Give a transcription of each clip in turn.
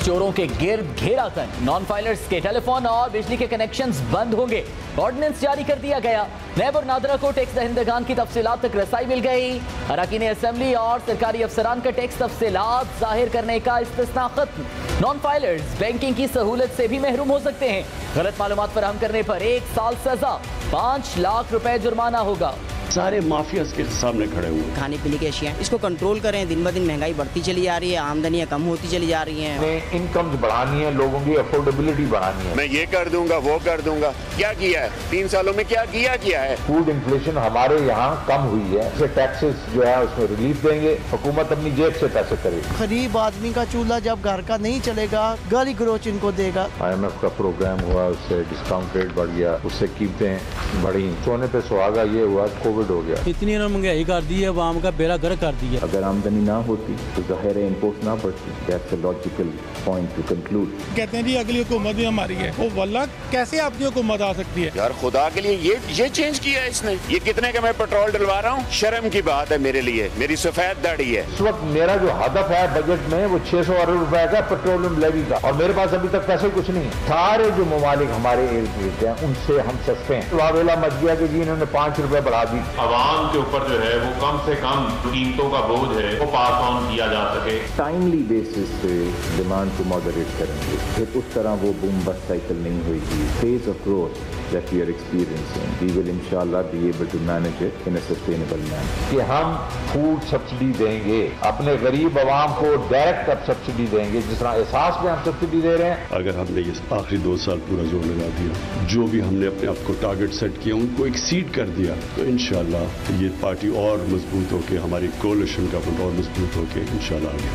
स्टोरों के गिर्द घेरा कर नॉन फाइलर्स के टेलीफोन और बिजली के कनेक्शंस बंद होंगे। ऑर्डिनेंस जारी कर दिया गया। नैब और नादरा को टैक्स दहिंदगान की तफसीलात तक रसाई मिल गई। अरकान असेंबली और सरकारी अफसरान का टैक्स तफसीलात जाहिर करने का इस्तिस्ना खत्म। नॉन फाइलर्स बैंकिंग की सहूलत से भी महरूम हो सकते हैं। गलत मालूमात फराहम करने पर 1 साल सजा, 5 लाख रुपए जुर्माना होगा। सारे माफियाज के सामने खड़े हुए। खाने पीने की अशिया इसको कंट्रोल करें। दिन ब दिन महंगाई बढ़ती चली जा रही है, आमदनियां कम होती चली जा रही हैं। इनकम बढ़ानी है, लोगों की अफोर्डेबिलिटी बढ़ानी है। मैं ये कर दूंगा, वो कर दूंगा। क्या किया है 3 सालों में? क्या किया है? फूड इन्फ्लेशन हमारे यहाँ कम हुई है। इसे टैक्सेस जो है उसमें रिलीफ देंगे। हुकूमत अपनी जेब से पैसे करेगी। गरीब आदमी का चूल्हा जब घर का नहीं चलेगा, गाली गलोच इनको देगा। IMF का प्रोग्राम हुआ, उससे डिस्काउंट रेट बढ़ गया, उससे कीमतें बढ़ी। सोने पे सुहागा ये हुआ, कोविड हो गया। इतनी महंगाई कर दी है, आवाम का बेड़ा गर्क कर दिया। अगर आमदनी ना होती तो ज़ाहिर है इम्पोर्ट ना बढ़ती। That's a logical point two conclude. कहते हैं जी अगली हुकूमत भी हमारी है। वो वल्ला कैसे आपकी हुकूमत आ सकती है? यार खुदा के लिए ये चेंज किया है इसने। ये कितने का मैं पेट्रोल डलवा रहा हूँ? शर्म की बात है मेरे लिए। मेरी सफेद दाढ़ी है। इस वक्त मेरा जो हदफ है बजट में वो 600 अरब रुपए का पेट्रोलियम लेवी का, और मेरे पास अभी तक पैसे कुछ नहीं है। सारे जो ममालिक हमारे इर्द गिर्द हैं उनसे हम सस्ते हैं। वावेला मच गया कि जी इन्होंने 5 रुपए बढ़ा दी। आवाम के ऊपर जो है वो कम से कम कीमतों का बोझ है वो पास ऑन किया जा सके। टाइमली बेसिस पे डिमांड को मॉडरेट करेंगे, फिर उस तरह वो बूम बस्ट साइकिल नहीं होगी। Phase of growth that we are experiencing, we will inshallah be able to manage it in a sustainable manner. कि हम फूड सब्सिडी देंगे, अपने गरीब आवाम को डायरेक्ट अब सब्सिडी देंगे, जिस तरह एहसास पे हम सब्सिडी दे रहे हैं। अगर हमने ये आखिरी 2 साल पूरा जोर लगा दिया, जो भी हमने अपने आप को टारगेट सेट किया उनको एक्सीड कर दिया, तो इंशाल्लाह ये पार्टी और मजबूत होकर, हमारी कोalition गवर्नमेंट और मजबूत होकर इंशाल्लाह आगे।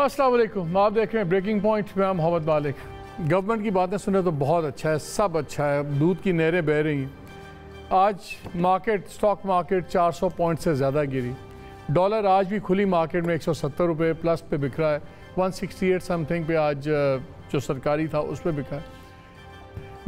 अस्सलाम वालेकुम, आप देख रहे हैं ब्रेकिंग पॉइंट। मैं मोहम्मद मालिक। गवर्नमेंट की बातें सुने तो बहुत अच्छा है, सब अच्छा है, दूध की नहरें बह रही हैं। आज स्टॉक मार्केट 400 पॉइंट से ज़्यादा गिरी। डॉलर आज भी खुली मार्केट में 170 रुपये प्लस पे बिक रहा है। 168 समथिंग पे आज जो सरकारी था उस पर बिका है।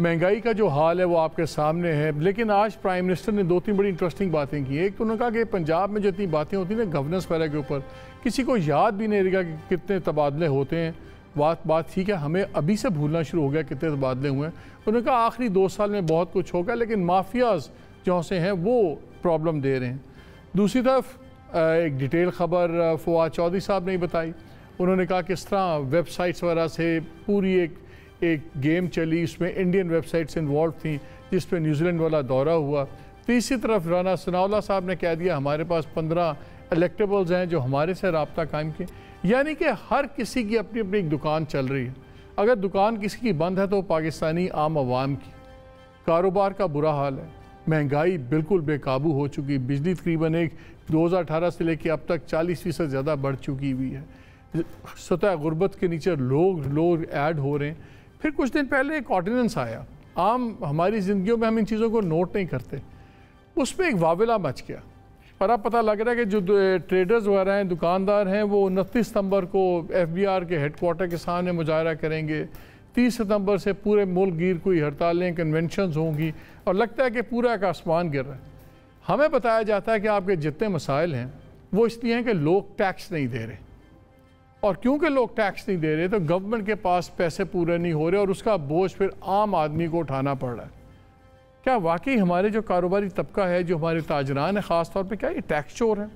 महंगाई का जो हाल है वो आपके सामने है। लेकिन आज प्राइम मिनिस्टर ने 2-3 बड़ी इंटरेस्टिंग बातें की। एक तो उन्होंने कहा कि पंजाब में जो इतनी बातें होती हैं ना गवर्नेंस वगैरह के ऊपर, किसी को याद भी नहीं रहेगा कि कितने तबादले होते हैं। बात ठीक है, हमें अभी से भूलना शुरू हो गया कितने तबादले हुए हैं। उन्होंने कहा आखिरी 2 साल में बहुत कुछ होगा, लेकिन माफियाज जो से हैं वो प्रॉब्लम दे रहे हैं। दूसरी तरफ एक डिटेल खबर फवाद चौधरी साहब ने बताई। उन्होंने कहा किस तरह वेबसाइट्स वगैरह से पूरी एक गेम चली, उसमें इंडियन वेबसाइट्स इन्वॉल्व थी, जिस पर न्यूजीलैंड वाला दौरा हुआ। तीसरी तरफ राना सनाउल्लाह साहब ने कह दिया हमारे पास 15 इलेक्टेबल्स हैं जो हमारे से रब्ता कायम किए। यानी कि हर किसी की अपनी अपनी एक दुकान चल रही है। अगर दुकान किसी की बंद है तो पाकिस्तानी आम आवाम की। कारोबार का बुरा हाल है, महंगाई बिल्कुल बेकाबू हो चुकी। बिजली तकरीबन 2018 से लेकर अब तक 40% ज़्यादा बढ़ चुकी हुई है। सतह गुर्बत के नीचे लोग ऐड हो रहे हैं। फिर कुछ दिन पहले एक ऑर्डिनेंस आया, आम हमारी ज़िंदगियों में हम इन चीज़ों को नोट नहीं करते, उस पर एक वावेला मच गया। और अब पता लग रहा है कि जो ट्रेडर्स वगैरह हैं, दुकानदार हैं, वो 29 सितंबर को FBR के हेडक्वार्टर के सामने मुजाहरा करेंगे। 30 सितंबर से पूरे मुल्क गिर कोई हड़तालें, कन्वेंशंस होंगी, और लगता है कि पूरा का आसमान गिर रहा है। हमें बताया जाता है कि आपके जितने मसाइल हैं वो इसलिए हैं कि लोग टैक्स नहीं दे रहे, और क्योंकि लोग टैक्स नहीं दे रहे तो गवर्नमेंट के पास पैसे पूरे नहीं हो रहे और उसका बोझ फिर आम आदमी को उठाना पड़ रहा है। क्या वाकई हमारे जो कारोबारी तबका है, जो हमारे ताजरान है ख़ास तौर पे, क्या ये टैक्स चोर हैं?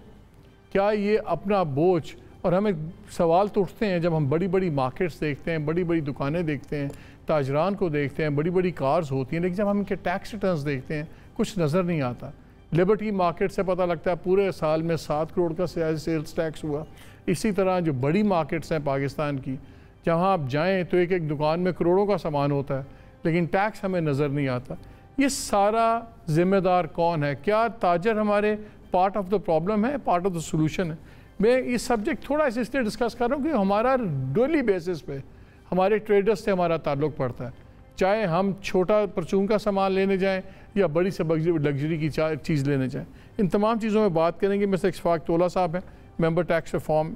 क्या ये अपना बोझ, और हमें सवाल तो उठते हैं जब हम बड़ी बड़ी मार्केट्स देखते हैं, बड़ी बड़ी दुकानें देखते हैं, ताजरान को देखते हैं, बड़ी बड़ी कार्स होती हैं, लेकिन जब हम इनके टैक्स रिटर्न्स देखते हैं कुछ नज़र नहीं आता। लिबर्टी मार्केट से पता लगता है पूरे साल में 7 करोड़ का सेल्स टैक्स हुआ। इसी तरह जो बड़ी मार्केट्स हैं पाकिस्तान की, जहाँ आप जाएँ तो एक एक दुकान में करोड़ों का सामान होता है, लेकिन टैक्स हमें नज़र नहीं आता। ये सारा जिम्मेदार कौन है? क्या ताजर हमारे पार्ट ऑफ द प्रॉब्लम है, पार्ट ऑफ द सोल्यूशन है? मैं ये सब्जेक्ट थोड़ा सा इसलिए डिस्कस कर रहा हूँ कि हमारा डेली बेसिस पे हमारे ट्रेडर्स से हमारा ताल्लुक़ पड़ता है। चाहे हम छोटा परचून का सामान लेने जाएं या बड़ी से लग्जरी की चीज़ लेने जाएं, इन तमाम चीज़ों में बात करेंगे। में से इशफाक तोला साहब हैं, member tax reform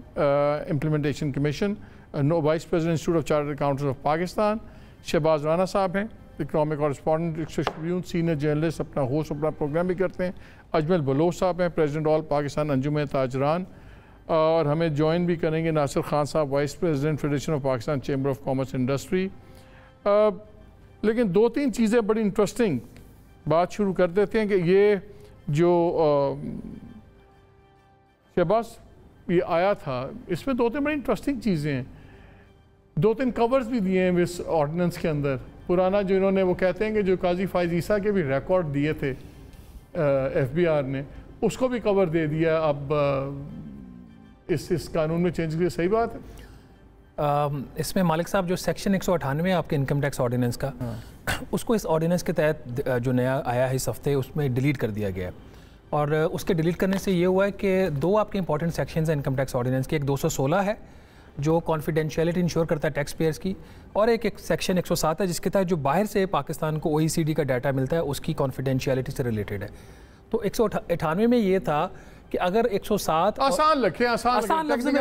implementation commission, vice president institute of chartered accountants of Pakistan. Shahbaz Rana साहब हैं, economic correspondent Tribune, senior journalist, अपना होस्ट अपना प्रोग्राम भी करते हैं। अजमल बलोच साहब हैं, प्रेसिडेंट ऑल पाकिस्तान अंजुमन ताजरान। और हमें ज्वाइन भी करेंगे नासिर खान साहब, vice president federation of Pakistan chamber of commerce industry. लेकिन 2-3 चीज़ें बड़ी इंटरेस्टिंग बात शुरू कर देते हैं कि ये जो शहबाज ये आया था, इसमें 2-3 बड़ी इंटरेस्टिंग चीज़ें हैं। 2-3 कवर्स भी दिए हैं इस ऑर्डिनेंस के अंदर। पुराना जो इन्होंने वो कहते हैं कि जो काजी फाइज ईसा के भी रिकॉर्ड दिए थे FBI ने, उसको भी कवर दे दिया अब इस कानून में चेंज किया। सही बात है। इसमें मालिक साहब जो सेक्शन 198 आपके इनकम टैक्स ऑर्डिनेंस का, उसको इस ऑर्डिनेंस के तहत जो नया आया है इस हफ्ते, उसमें डिलीट कर दिया गया है। और उसके डिलीट करने से ये हुआ है कि 2 आपके इंपॉर्टेंट सेक्शंस हैं इनकम टैक्स ऑर्डिनेंस के। एक 216 है जो कॉन्फिडेंशियलिटी इंश्योर करता है टैक्स पेयर्स की, और एक सेक्शन 107 है जिसके तहत जो बाहर से पाकिस्तान को OECD का डाटा मिलता है उसकी कॉन्फिडेंशियलिटी से रिलेटेड है। तो 198 में ये था कि अगर 107 आसान रखें, आसान लफ्ज़ों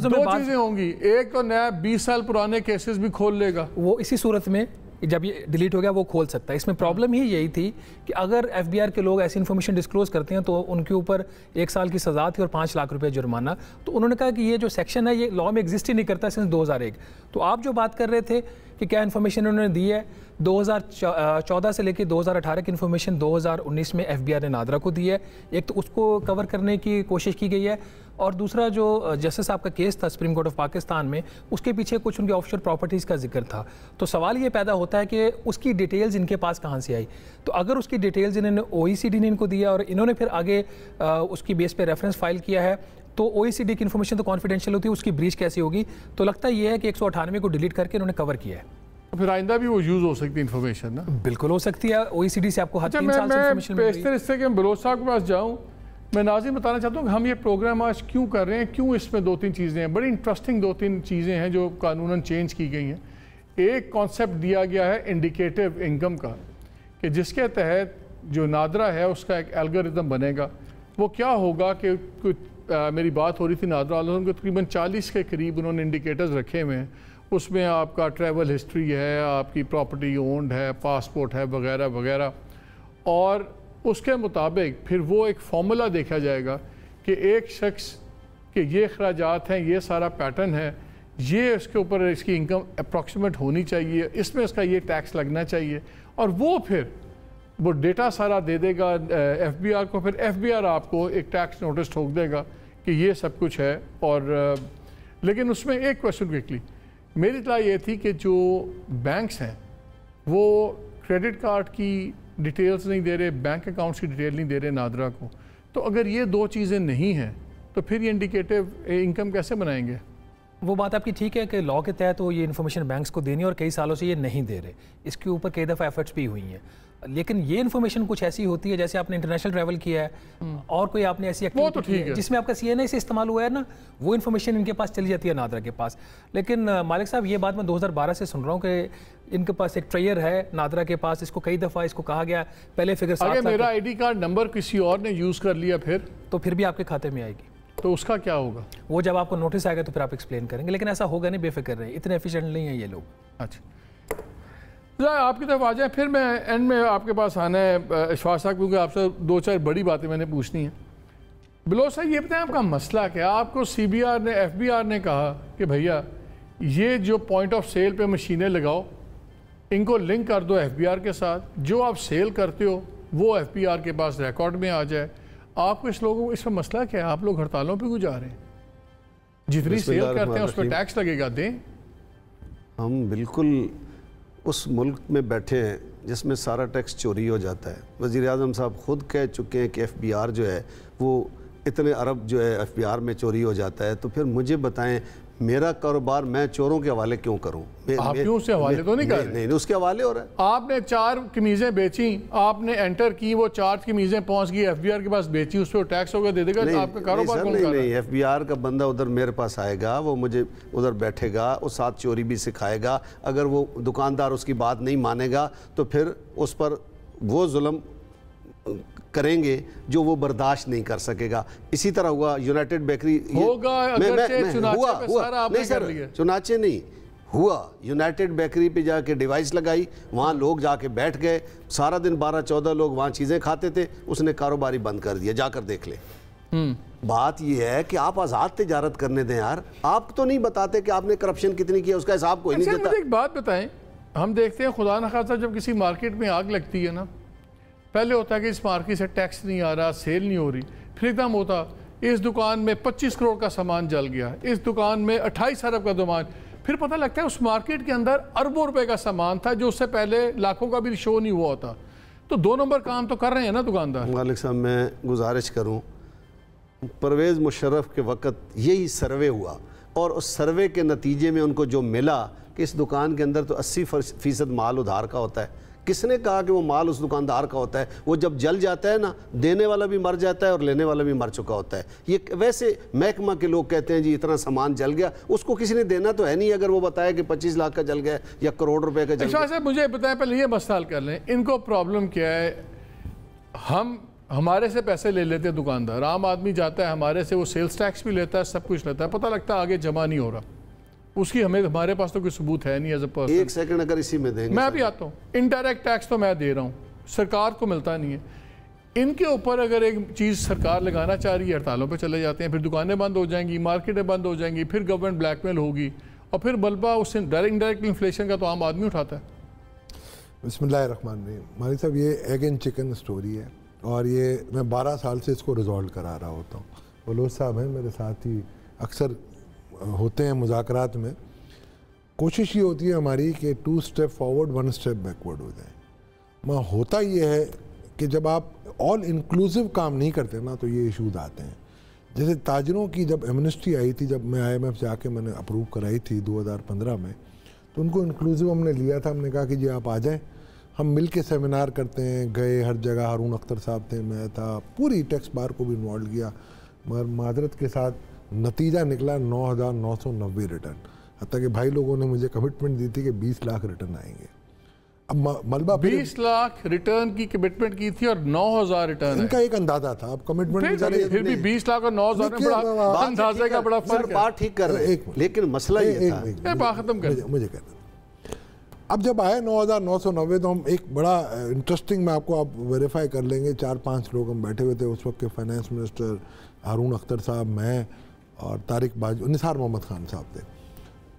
में 2 चीज़ें होंगी। एक तो नया 20 साल पुराने केसेस भी खोल लेगा, वो इसी सूरत में जब ये डिलीट हो गया वो खोल सकता है। इसमें प्रॉब्लम ही यही थी कि अगर FBI के लोग ऐसी इन्फॉर्मेशन डिस्क्लोज करते हैं तो उनके ऊपर 1 साल की सज़ा थी और 5 लाख रुपए जुर्माना। तो उन्होंने कहा कि ये जो सेक्शन है ये लॉ में एग्जिस्ट ही नहीं करता सिंस 2001। तो आप जो बात कर रहे थे कि क्या इन्फॉर्मेशन उन्होंने दी है, 2014 से लेकर 2018 की इन्फॉर्मेशन 2019 में FBI ने नादरा को दी है। एक तो उसको कवर करने की कोशिश की गई है, और दूसरा जो जस्टिस साहब का केस था सुप्रीम कोर्ट ऑफ पाकिस्तान में, उसके पीछे कुछ उनके ऑफशोर प्रॉपर्टीज़ का जिक्र था। तो सवाल ये पैदा होता है कि उसकी डिटेल्स इनके पास कहाँ से आई। तो अगर उसकी डिटेल्स इन्होंने OECD ने इनको दिया और इन्होंने फिर आगे उसकी बेस पे रेफरेंस फाइल किया है, तो OECD की इन्फॉर्मेशन तो कॉन्फिडेंशियल होती है, उसकी ब्रीच कैसे होगी। तो लगता ये है कि 198 को डिलीट करके इन्होंने कवर किया है। तो फिर आइंदा भी वो यूज़ हो सकती है इन्फॉर्मेशन ना? बिल्कुल हो सकती है। OECD से आपको हर 3 साल से इन्फॉर्मेशन मिल रही है। इससे कि मैं बलोच साहब के पास जाऊँ, मैं नाज़रीन बताना चाहता हूँ कि हम ये प्रोग्राम आज क्यों कर रहे हैं, क्यों इसमें 2-3 चीज़ें हैं, बड़ी इंटरेस्टिंग 2-3 चीज़ें हैं जो कानूनन चेंज की गई हैं। एक कॉन्सेप्ट दिया गया है इंडिकेटिव इनकम का, कि जिसके तहत जो नादरा है उसका एक एल्गोरिथम बनेगा। वो क्या होगा कि मेरी बात हो रही थी नादरा वालों को, तकरीबन 40 के करीब उन्होंने इंडिकेटर्स रखे हुए हैं। उसमें आपका ट्रैवल हिस्ट्री है, आपकी प्रॉपर्टी ओन्ड है, पासपोर्ट है, वगैरह वगैरह। और उसके मुताबिक फिर वो एक फार्मूला देखा जाएगा कि एक शख्स के ये अखराजात हैं, ये सारा पैटर्न है, ये इसके ऊपर इसकी इनकम अप्रॉक्सीमेट होनी चाहिए, इसमें इसका ये टैक्स लगना चाहिए। और वो फिर वो डेटा सारा दे देगा FBI को, फिर FBI आपको एक टैक्स नोटिस ठोक देगा कि ये सब कुछ है। और लेकिन उसमें एक क्वेश्चन क्विकली, मेरी इत्तला ये थी कि जो बैंक्स हैं वो क्रेडिट कार्ड की डिटेल्स नहीं दे रहे, बैंक अकाउंट्स की डिटेल नहीं दे रहे नादरा को। तो अगर ये 2 चीज़ें नहीं हैं तो फिर ये इंडिकेटिव इनकम कैसे बनाएंगे? वो बात आपकी ठीक है कि लॉ के तहत वो ये इन्फॉर्मेशन बैंक्स को देनी है और कई सालों से ये नहीं दे रहे। इसके ऊपर कई दफ़ा एफर्ट्स भी हुई हैं, लेकिन ये इन्फॉर्मेशन कुछ ऐसी होती है जैसे आपने इंटरनेशनल ट्रैवल किया है और कोई आपने ऐसी एक्टिविटी की है जिसमें आपका CNA से इस्तेमाल हुआ है ना, वो इन्फॉर्मेशन इनके पास चली जाती है नादरा के पास। लेकिन मालिक साहब ये बात मैं 2012 से सुन रहा हूँ कि इनके पास एक ट्रेयर है नादरा के पास, इसको कई दफ़ा इसको कहा गया पहले फिगर अगर मेरा ID कार्ड नंबर किसी और ने यूज़ कर लिया फिर भी आपके खाते में आएगी। तो उसका क्या होगा? वो जब आपको नोटिस आएगा तो फिर आप एक्सप्लेन करेंगे, लेकिन ऐसा होगा नहीं, बेफिक्र रहे, इतने एफिशिएंट नहीं है ये लोग। अच्छा आपकी तरफ आ जाए, फिर मैं एंड में आपके पास आना है इशफाक साहब, क्योंकि आपसे 2-4 बड़ी बातें मैंने पूछनी है। बलोच साहब ये बताएं आपका मसला क्या? आपको CBR ने FBR ने कहा कि भैया ये जो पॉइंट ऑफ सेल पे मशीनें लगाओ, इनको लिंक कर दो FBR के साथ, जो आप सेल करते हो वो FBR के पास रिकॉर्ड में आ जाए। आपको इस लोगों इसमें मसला क्या है? आप लोग हड़तालों पे क्यों जा रहे हैं? जितनी सेल करते हैं उस पर टैक्स लगेगा, दें। हम बिल्कुल उस मुल्क में बैठे हैं जिसमें सारा टैक्स चोरी हो जाता है। वज़ीर आज़म साहब खुद कह चुके हैं कि FBR जो है वो इतने अरब जो है FBR में चोरी हो जाता है। तो फिर मुझे बताएं मेरा कारोबार मैं चोरों के हवाले क्यों करूं? आप क्यों उसके हवाले तो नहीं कर रहे? नहीं, उसके हवाले हो रहा है। आपने 4 कमीज़ें बेची, आपने एंटर की, वो 4 कमीज़ें पहुंच गई FBR के पास, बेची, उस पर टैक्स होगा, दे देगा आपका कारोबार कौन कर रहा है? नहीं, FBR का बंदा उधर मेरे पास आएगा, वो मुझे उधर बैठेगा, उस साथ चोरी भी सिखाएगा। अगर वो दुकानदार उसकी बात नहीं मानेगा तो फिर उस पर वो जुल्म करेंगे जो वो बर्दाश्त नहीं कर सकेगा। इसी तरह हुआ यूनाइटेड बेकरी होगा, चुनाचे नहीं हुआ, यूनाइटेड बेकरी पे जाके डिवाइस लगाई, वहाँ लोग जाके बैठ गए, सारा दिन 12-14 लोग वहाँ चीज़ें खाते थे, उसने कारोबारी बंद कर दिया, जाकर देख ले। बात यह है कि आप आज़ाद तिजारत करने दें यार। आप तो नहीं बताते कि आपने करप्शन कितनी की है, उसका हिसाब कोई नहीं देता। मुझे एक बात बताएं, हम देखते हैं खुदा न खासा जब किसी मार्केट में आग लगती है ना, पहले होता है कि इस मार्केट से टैक्स नहीं आ रहा, सेल नहीं हो रही, फिर एकदम होता इस दुकान में 25 करोड़ का सामान जल गया, इस दुकान में 28 अरब का सामान, फिर पता लगता है उस मार्केट के अंदर अरबों रुपए का सामान था जो उससे पहले लाखों का भी शो नहीं हुआ होता। तो 2 नंबर काम तो कर रहे हैं ना दुकानदार। मालिक साहब, मैं गुजारिश करूं, परवेज़ मुशर्रफ के वक़्त यही सर्वे हुआ और उस सर्वे के नतीजे में उनको जो मिला कि इस दुकान के अंदर तो 80% माल उधार का होता है। किसने कहा कि वो माल उस दुकानदार का होता है? वो जब जल जाता है ना, देने वाला भी मर जाता है और लेने वाला भी मर चुका होता है। ये वैसे महकमा के लोग कहते हैं जी इतना सामान जल गया, उसको किसी ने देना तो है नहीं अगर वो बताया कि 25 लाख का जल गया या करोड़ रुपए का जल गया। साहब मुझे बताएं, पहले ये मसला हल कर लें, इनको प्रॉब्लम क्या है? हम हमारे से पैसे ले लेते हैं दुकानदार, आम आदमी जाता है हमारे से, वो सेल्स टैक्स भी लेता है, सब कुछ लेता है, पता लगता है आगे जमा नहीं हो रहा, उसकी हमारे पास तो कोई सबूत है नहीं एज अ पर्सन। एक सेकंड अगर इसी में देंगे, मैं भी आता हूँ, इनडायरेक्ट टैक्स तो मैं दे रहा हूँ, सरकार को मिलता नहीं है। इनके ऊपर अगर एक चीज़ सरकार लगाना चाह रही है, हड़तालों पे चले जाते हैं, फिर दुकानें बंद हो जाएंगी, मार्केटें बंद हो जाएंगी, फिर गवर्नमेंट ब्लैकमेल होगी और फिर बल्बा उससे डायरेक्ट इन्फ्लेशन का तो आम आदमी उठाता है। बिस्मिल्लाहिर्रहमानिर्रहीम। मालिक साहब, ये एग एंड चिकन स्टोरी है और ये मैं 12 साल से इसको रिजॉल्व करा रहा होता हूँ। बलोच साहब हैं मेरे साथ ही, अक्सर होते हैं मुज़ाकरात में। कोशिश ये होती है हमारी कि 2 स्टेप फॉरवर्ड 1 स्टेप बैकवर्ड हो जाए। मैं होता ये है कि जब आप ऑल इंक्लूसिव काम नहीं करते ना तो ये इशूज़ आते हैं। जैसे ताजरों की जब एमनेस्टी आई थी, जब मैं IMF जाके मैंने अप्रूव कराई थी 2015 में, तो उनको इंक्लूसिव हमने लिया था। हमने कहा कि जी आप आ जाएँ, हम मिल के सेमिनार करते हैं। गए हर जगह, हारून अख्तर साहब थे, मैं था, पूरी टैक्स बार को भी इन्वॉल्व किया, मगर मादरत के साथ नतीजा निकला 9,990 रिटर्न। हत्ता कि भाई लोगों ने मुझे कमिटमेंट दी थी कि 20 लाख रिटर्न आएंगे। अब मलबा 20 लाख रिटर्न की कमिटमेंट की थी और 9,000 रिटर्न, इनका एक अंदाजा था। अब कमिटमेंट फिर भी 20 लाख और 9,000 में बड़ा अंदाजे का बड़ा फर्क है। बात ठीक कर रहे हैं, लेकिन मसला ये था, खत्म कर मुझे कहना। अब जब आए 9,990 तो हम एक बड़ा इंटरेस्टिंग, मैं आपको आप वेरीफाई कर लेंगे, 4-5 लोग हम बैठे हुए थे उस वक्त के फाइनेंस मिनिस्टर हारून अख्तर साहब, मैं और तारिक बाजू, निसार मोहम्मद खान साहब थे।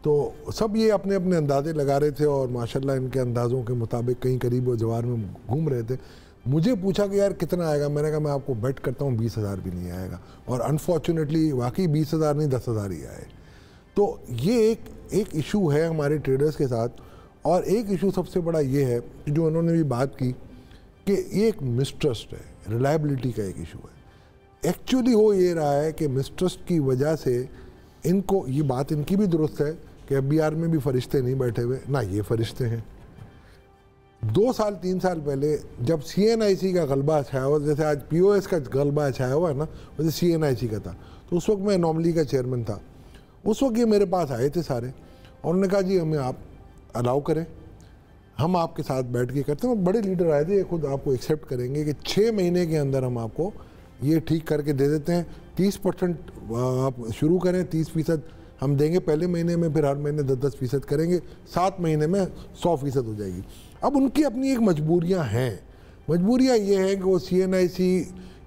तो सब ये अपने अपने अंदाजे लगा रहे थे और माशाल्लाह इनके अंदाज़ों के मुताबिक कहीं करीब वो जवार में घूम रहे थे। मुझे पूछा कि यार कितना आएगा, मैंने कहा मैं आपको बेट करता हूँ 20,000 भी नहीं आएगा, और अनफॉर्चुनेटली वाकई 20,000 नहीं 10,000 ही आए। तो ये एक इशू है हमारे ट्रेडर्स के साथ। और एक इशू सबसे बड़ा ये है कि जो उन्होंने भी बात की कि ये एक मिसट्रस्ट है, रिलायबिलिटी का एक इशू है। एक्चुअली हो ये रहा है कि मिसट्रस्ट की वजह से इनको, ये बात इनकी भी दुरुस्त है कि FBR में भी फरिश्ते नहीं बैठे हुए ना, ये फरिश्ते हैं। 2 साल 3 साल पहले जब CNIC का गलबा छाया हुआ, जैसे आज POS का गलबा छाया हुआ है ना, वैसे CNIC का था, तो उस वक्त मैं नॉमली का चेयरमैन था। उस वक्त ये मेरे पास आए थे सारे और उन्होंने कहा जी हमें आप अलाउ करें, हम आपके साथ बैठ के करते हैं। बड़े लीडर आए थे, ये खुद आपको एक्सेप्ट करेंगे कि 6 महीने के अंदर हम आपको ये ठीक करके दे देते हैं। 30% आप शुरू करें, 30% हम देंगे पहले महीने में, फिर हर महीने 10-10% करेंगे, 7 महीने में 100% हो जाएगी। अब उनकी अपनी एक मजबूरियां हैं। मजबूरियां ये हैं कि वो CNIC,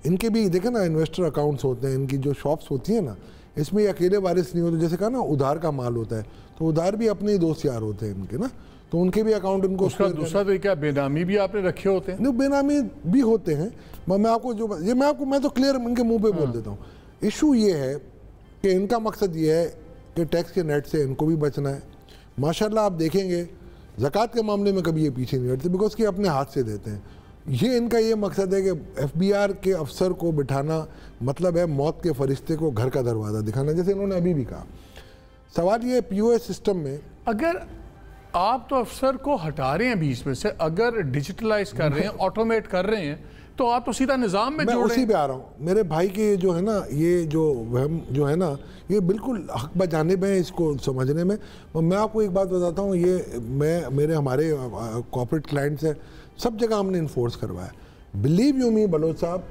इनके भी देखें ना इन्वेस्टर अकाउंट्स होते हैं, इनकी जो शॉप्स होती हैं ना, इसमें ये अकेले वारिस नहीं होते। जैसे कहा ना उधार का माल होता है, तो उधार भी अपने ही दोस्त यार होते हैं इनके ना, तो उनके भी अकाउंट उनको। उसका दूसरा तरीका बेनामी भी आपने रखे होते हैं? नहीं, बेनामी भी होते हैं। मैं आपको जो ये मैं तो क्लियर इनके मुंह पे बोल देता हूँ। इशू ये है कि इनका मकसद ये है कि टैक्स के नेट से इनको भी बचना है। माशाल्लाह आप देखेंगे ज़कात के मामले में कभी ये पीछे नहीं हटते, बिकॉज कि अपने हाथ से देते हैं। ये इनका ये मकसद है कि FBR के अफसर को बिठाना मतलब है मौत के फरिश्ते को घर का दरवाज़ा दिखाना, जैसे इन्होंने अभी भी कहा। सवाल ये POS सिस्टम में अगर आप तो अफसर को हटा रहे हैं बीच में से, अगर डिजिटलाइज कर रहे हैं, ऑटोमेट कर रहे हैं, तो आप तो सीधा निज़ाम में मैं जोड़ रहे हैं। उसी पे आ रहा हूँ। मेरे भाई के जो है ना, ये जो वहम जो है ना, ये बिल्कुल हक बजानिब है इसको समझने में। मैं आपको एक बात बताता हूँ, ये मेरे हमारे कॉर्पोरेट क्लाइंट्स हैं, सब जगह हमने इन्फोर्स करवाया। बिलीव यू मी बलोच साहब,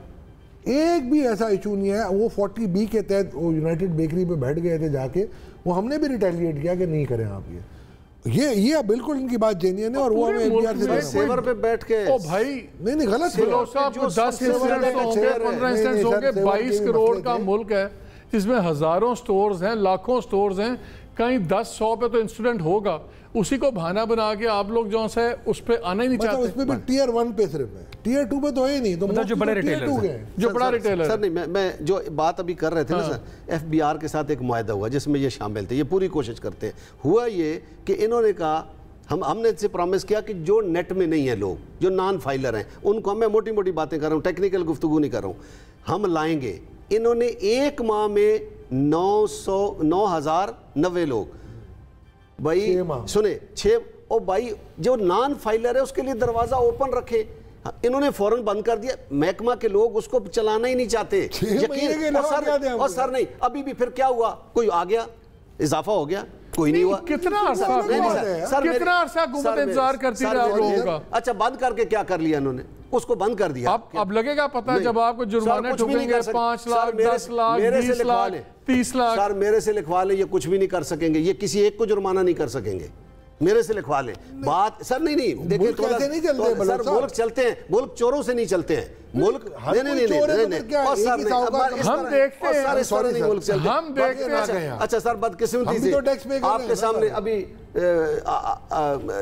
एक भी ऐसा इशू नहीं है। वो 40B के तहत वो यूनाइटेड बेकरी पे बैठ गए थे जाके, वो हमने भी रिटेलिएट किया कि नहीं करें आप ये। ये बिल्कुल इनकी बात जेन्युइन है और वो हमें एफबीआर से सेवर पे बैठ के ओ भाई नहीं गलत है। 10 इंसिडेंट्स होंगे, 15 इंसिडेंट्स होंगे। 22 करोड़ का मुल्क है जिसमें हजारों स्टोर्स हैं, लाखों स्टोर्स हैं, कहीं 10-100 पे तो इंसिडेंट होगा। उसी को बहाना बना के आप लोग जो है उस पे आना ही नहीं चाहते। उसमें भी टियर 1 पे सिर्फ है, टियर 2 पे तो है ही नहीं। तो जो बड़े रिटेलर हैं, जो बड़ा रिटेलर सर नहीं, मैं जो बात अभी कर रहे थे ना सर, एफबीआर के साथ एक मुआहदा हुआ जिसमें ये शामिल थे, ये पूरी कोशिश करते हैं। हुआ ये कि इन्होंने कहा हमने इनसे प्रॉमिस किया कि जो नेट में नहीं है लोग, जो नॉन फाइलर हैं, उनको मैं मोटी मोटी बातें कर रहा हूँ, टेक्निकल गुफ्तगू नहीं कर रहा हूँ, हम लाएंगे। इन्होंने एक माह में 9,090 लोग भाई सुने 6 और भाई जो नॉन फाइलर है उसके लिए दरवाजा ओपन रखे, इन्होंने फौरन बंद कर दिया। महकमा के लोग उसको चलाना ही नहीं चाहते। यकीन और सर नहीं, अभी भी फिर क्या हुआ, कोई आ गया, इजाफा हो गया, कोई नहीं हुआ। कितना अरसा हुकूमत इंतजार करती है आप लोगों का। अच्छा, बंद करके क्या कर लिया इन्होंने, उसको बंद कर दिया। अब लगेगा पता जब आपको जुर्माना ठोकेंगे 5 लाख 10 लाख 20 लाख 30 लाख। सर मेरे से लिखवा ले, ये कुछ भी नहीं कर सकेंगे, ये किसी एक को जुर्माना नहीं कर सकेंगे, मेरे से लिखवा ले बात। सर नहीं देखिए, सर मुल्क चलते हैं, मुल्क चोरों से नहीं चलते हैं, मुल्क हम देखते हैं। अच्छा सर, बदकिस्मती से आपके सामने अभी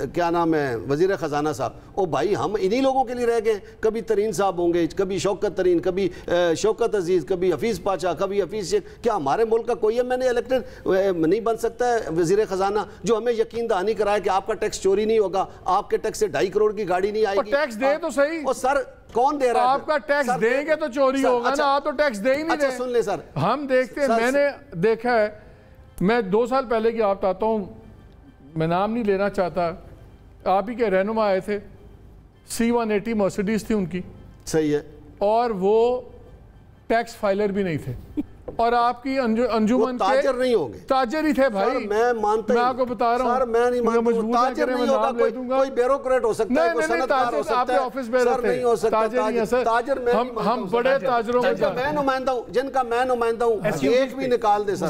क्या नाम है वजीर खजाना साहब, ओ भाई हम इन्हीं लोगों के लिए रह गए। कभी तरीन साहब होंगे, कभी शौकत तरीन, कभी शौकत अजीज, कभी हफीज पाचा, कभी हफीज शेख। क्या हमारे मुल्क का कोई है मैंने इलेक्टेड नहीं बन सकता है वजीर खजाना जो हमें यकीन दहानी कराए कि आपका टैक्स चोरी नहीं होगा, आपके टैक्स से 2.5 करोड़ की गाड़ी नहीं आएगी। टैक्स दे तो सही। और सर कौन दे रहा है? आपका टैक्स देंगे तो चोरी होगा ना, आप तो टैक्स दे ही नहीं रहे। सुन ले सर, हम देखते हैं, मैंने देखा है, मैं 2 साल पहले की आप आता हूँ, मैं नाम नहीं लेना चाहता, आप ही के रहनुमा आए थे, C180 मर्सिडीज थी उनकी, सही है, और वो टैक्स फाइलर भी नहीं थे, और आपकी अंजुमन ताजर नहीं होंगे, ताजर ही थे भाई। मैं मानता मैं आपको बता रहा हूँ, सर मैं नहीं मानता ताजर नहीं होगा, कोई ब्यूरोक्रेट हो सकता है, कोई सनअतकार हो सकता है, ऑफिस में रहते नहीं हो सकता ताजर। हम बड़े ताजरों का मैं नुमाइंदा हूँ, जिनका मैं नुमाइंदा हूँ, एक भी निकाल दे सर।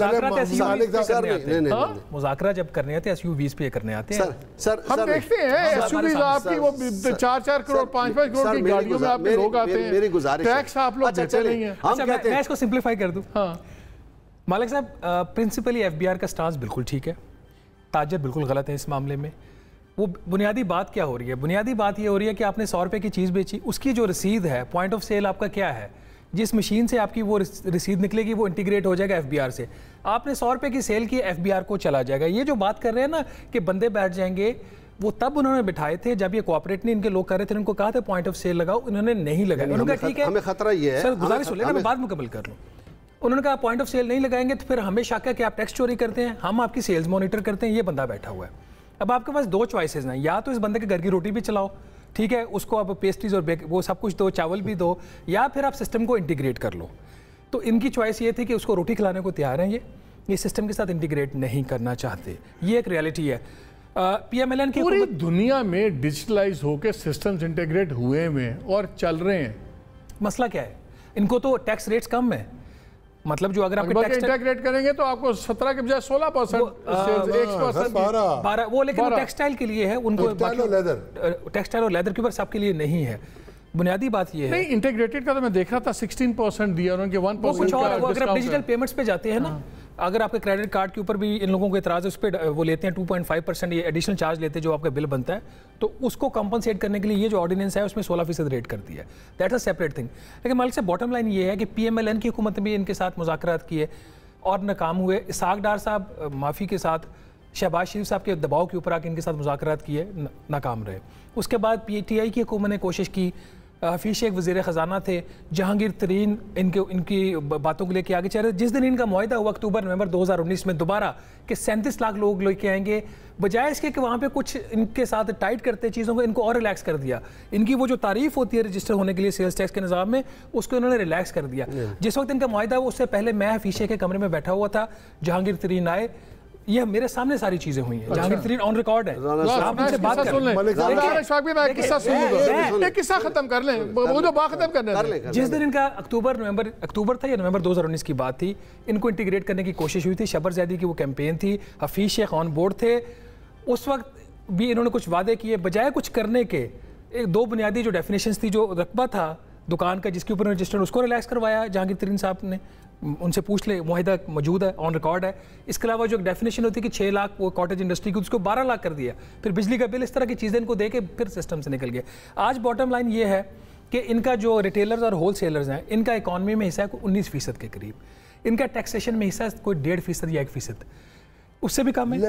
मुज़ाकरा जब करने आते हैं SUVs पे करने आते हैं सर, हम देखते हैं SUVs आपकी वो 4-4 करोड़ 5-5 करोड़ की गाड़ियों में आपके लोग आते हैं, मेरी गुजारिश टैक्स आप लोग देते नहीं है। मैं इसको सिंप्लीफाई कर दूं। मालिक साहब, प्रिंसिपली एफबीआर का स्टांस बिल्कुल ठीक है, ताजर बिल्कुल गलत है इस मामले में। वो बुनियादी बात क्या हो रही है? बुनियादी बात ये हो रही है कि आपने 100 रुपये की चीज़ बेची, उसकी जो रसीद है, पॉइंट ऑफ सेल आपका क्या है, जिस मशीन से आपकी वो रसीद निकलेगी वो इंटीग्रेट हो जाएगा एफबीआर से। आपने 100 रुपये की सेल की, एफबीआर को चला जाएगा। ये जो बात कर रहे हैं ना कि बंदे बैठ जाएंगे, वो तब उन्होंने बिठाए थे जब ये कोऑपरेट नहीं इनके लोग कर रहे थे, उनको कहा था पॉइंट ऑफ सेल लगाओ, उन्होंने नहीं लगाया। उन्होंने कहा ठीक है, हमें खतरा ये है, सर गुजारिश हो लेना, मैं बाद मुकम्मल कर लूँ। उन्होंने कहा पॉइंट ऑफ सेल नहीं लगाएंगे तो फिर हमें शक है कि आप टैक्स चोरी करते हैं, हम आपकी सेल्स मॉनिटर करते हैं, ये बंदा बैठा हुआ है। अब आपके पास 2 चॉइसेस हैं, या तो इस बंदे के घर की रोटी भी चलाओ, ठीक है, उसको आप पेस्ट्रीज और वो सब कुछ दो, चावल भी दो, या फिर आप सिस्टम को इंटीग्रेट कर लो। तो इनकी चॉइस ये थी कि उसको रोटी खिलाने को तैयार हैं, ये सिस्टम के साथ इंटीग्रेट नहीं करना चाहते। ये एक रियलिटी है। PMLN की पूरी दुनिया में डिजिटलाइज होकर सिस्टम्स इंटीग्रेट हुए हैं और चल रहे हैं। मसला क्या है? इनको तो टैक्स रेट्स कम है, मतलब जो अगर आपके टैक्स इंटीग्रेट करेंगे तो आपको 17 के बजाय 16%, 12, वो लेकिन टेक्सटाइल के लिए है, उनको टेक्सटाइल और लेदर के ऊपर सबके लिए नहीं है। बुनियादी बात ये है, नहीं इंटीग्रेटेड का तो मैं देख रहा था 16% दिया उनके 1% का। अगर आप डिजिटल पेमेंट्स पे जाते हैं ना, अगर आपके क्रेडिट कार्ड के ऊपर भी इन लोगों को एतराज़ है, उस पर वो लेते हैं 2.5% ये एडिशनल चार्ज लेते हैं जो आपका बिल बनता है, तो उसको कंपनसेट करने के लिए ये जो ऑर्डिनेंस है उसमें 16% रेट कर दिया है। That's a separate thing. लेकिन मालिक से बॉटम लाइन ये है कि PMLN की हुकूमत ने भी इनके साथ मुज़ाकरात किए और नाकाम हुए। इसाक डार साहब माफ़ी के साथ शहबाज शरीफ साहब के दबाव के ऊपर आके इनके साथ मुज़ाकरात किए, नाकाम रहे। उसके बाद PTI की हुकूमत ने कोशिश की, हफीज शेख वज़ीर ख़जाना थे, जहांगीर तरीन इनकी बातों को लेके आगे चल रहे। जिस दिन इनका मुआहदा हुआ अक्टूबर-नवंबर 2019 में दोबारा कि 37 लाख लोग लेके आएंगे, बजाय इसके कि वहाँ पे कुछ इनके साथ टाइट करते चीज़ों को, इनको और रिलैक्स कर दिया। इनकी वो जो तारीफ होती है रजिस्टर होने के लिए सेल्स टैक्स के निज़ाम में, उसको इन्होंने रिलैक्स कर दिया। जिस वक्त इनका मुआहदा हुआ उससे पहले मैं हफीज शेख के कमरे में बैठा हुआ था, जहांगीर तरीन आए, ये मेरे सामने सारी चीजें हुई हैं। जहांगीर तरीन ऑन रिकॉर्ड है, आप उनसे बात कर लें। किस्सा खत्म कर लें, वो जो बात खत्म करने। जिस दिन इनका अक्टूबर था या नवंबर 2019 की बात थी, इनको इंटीग्रेट करने की कोशिश हुई थी, शबर जैदी की वो कैंपेन थी, हफीज शेख ऑन बोर्ड थे, उस वक्त भी इन्होंने कुछ वादे किए, बजाय कुछ करने के एक दो बुनियादी जो डेफिनेशंस थी, जो रकबा था दुकान का जिसके ऊपर रजिस्टर्ड, उसको रिलैक्स करवाया जहांगीर तरीन साहब ने, उनसे पूछ ले, मुआहिदा मौजूद है, ऑन रिकॉर्ड है। इसके अलावा जो एक डेफिनेशन होती है कि 6 लाख वो कॉटेज इंडस्ट्री की, उसको 12 लाख कर दिया, फिर बिजली का बिल, इस तरह की चीज़ें इनको दे के फिर सिस्टम से निकल गए। आज बॉटम लाइन ये है कि इनका जो रिटेलर्स और होल सेलर्स हैं, इनका इकॉनमी में हिस्सा है 19% के करीब, इनका टैक्सेशन में हिस्सा कोई 1.5% या 1%, उससे भी कम है,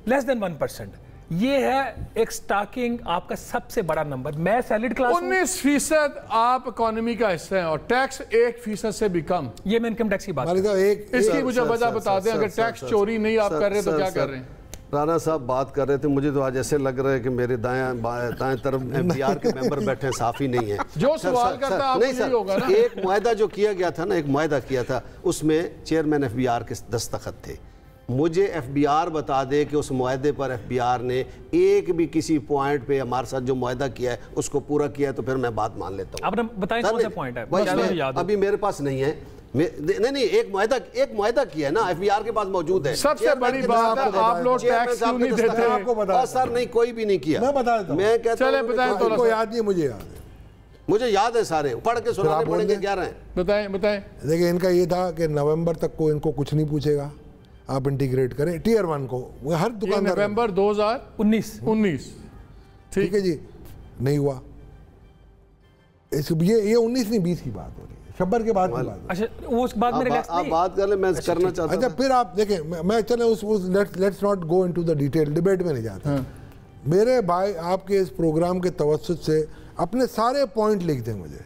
लेस देन 1%। ये है एक स्टॉकिंग आपका सबसे बड़ा नंबर। मैं सैलरीड क्लास 19% आप इकोनॉमी का हिस्सा है और टैक्स 1% से भी कम। ये मैं इनकम टैक्स की बात इसकी मुझे वजह बता दें, अगर टैक्स चोरी नहीं आप कर रहे तो क्या कर रहे हैं? राना साहब बात कर रहे थे, मुझे तो आज ऐसे लग रहा है कि मेरे दाएं तरफ एफबीआर के मेंबर बैठे हैं, साफ ही नहीं है। जो सवाल करता है आपको यही होगा ना। एक मुआहदा जो किया गया था ना, एक मुआहदा किया था, उसमें चेयरमैन एफबीआर के दस्तखत थे। मुझे एफबीआर बता दे कि उस मुआहदे पर एफबीआर ने एक भी किसी पॉइंट पे हमारे साथ जो मुआहदा किया है उसको पूरा किया है, तो फिर मैं बात मान लेता हूँ। आपने बताया कौन सा पॉइंट है? अभी मेरे पास नहीं है। नहीं, एक मुआहदा किया है ना, एफबीआर के पास मौजूद है। सबसे बड़ी बात है आप लोग टैक्स क्यों नहीं देते? आपको बता सर, नहीं कोई भी नहीं किया। मैं बता देता हूं। मैं कहता हूं, आपको याद नहीं, मुझे याद है। मुझे याद है, सारे पढ़ के सुनाने पड़ेंगे, 11 हैं। बताएं। देखिए, इनका ये था कि नवंबर तक को इनको कुछ नहीं पूछेगा, आप इंटीग्रेट करें टियर 1 को, वो हर दुकानदार। नवंबर 2019 ठीक है जी, नहीं हुआ। ये 19 नहीं 20 की बात हो रही है, शब्बर के बाद की बात। अच्छा, वो उस बाद में रिलैक्स नहीं, आप बात कर ले, मैं करना चाहता हूं। अच्छा, फिर आप देखें, मैं चले उस let's not go into the detail, debate में नहीं जाता। मेरे भाई आपके इस प्रोग्राम के तवज्जुद से अपने सारे पॉइंट लिख दें मुझे।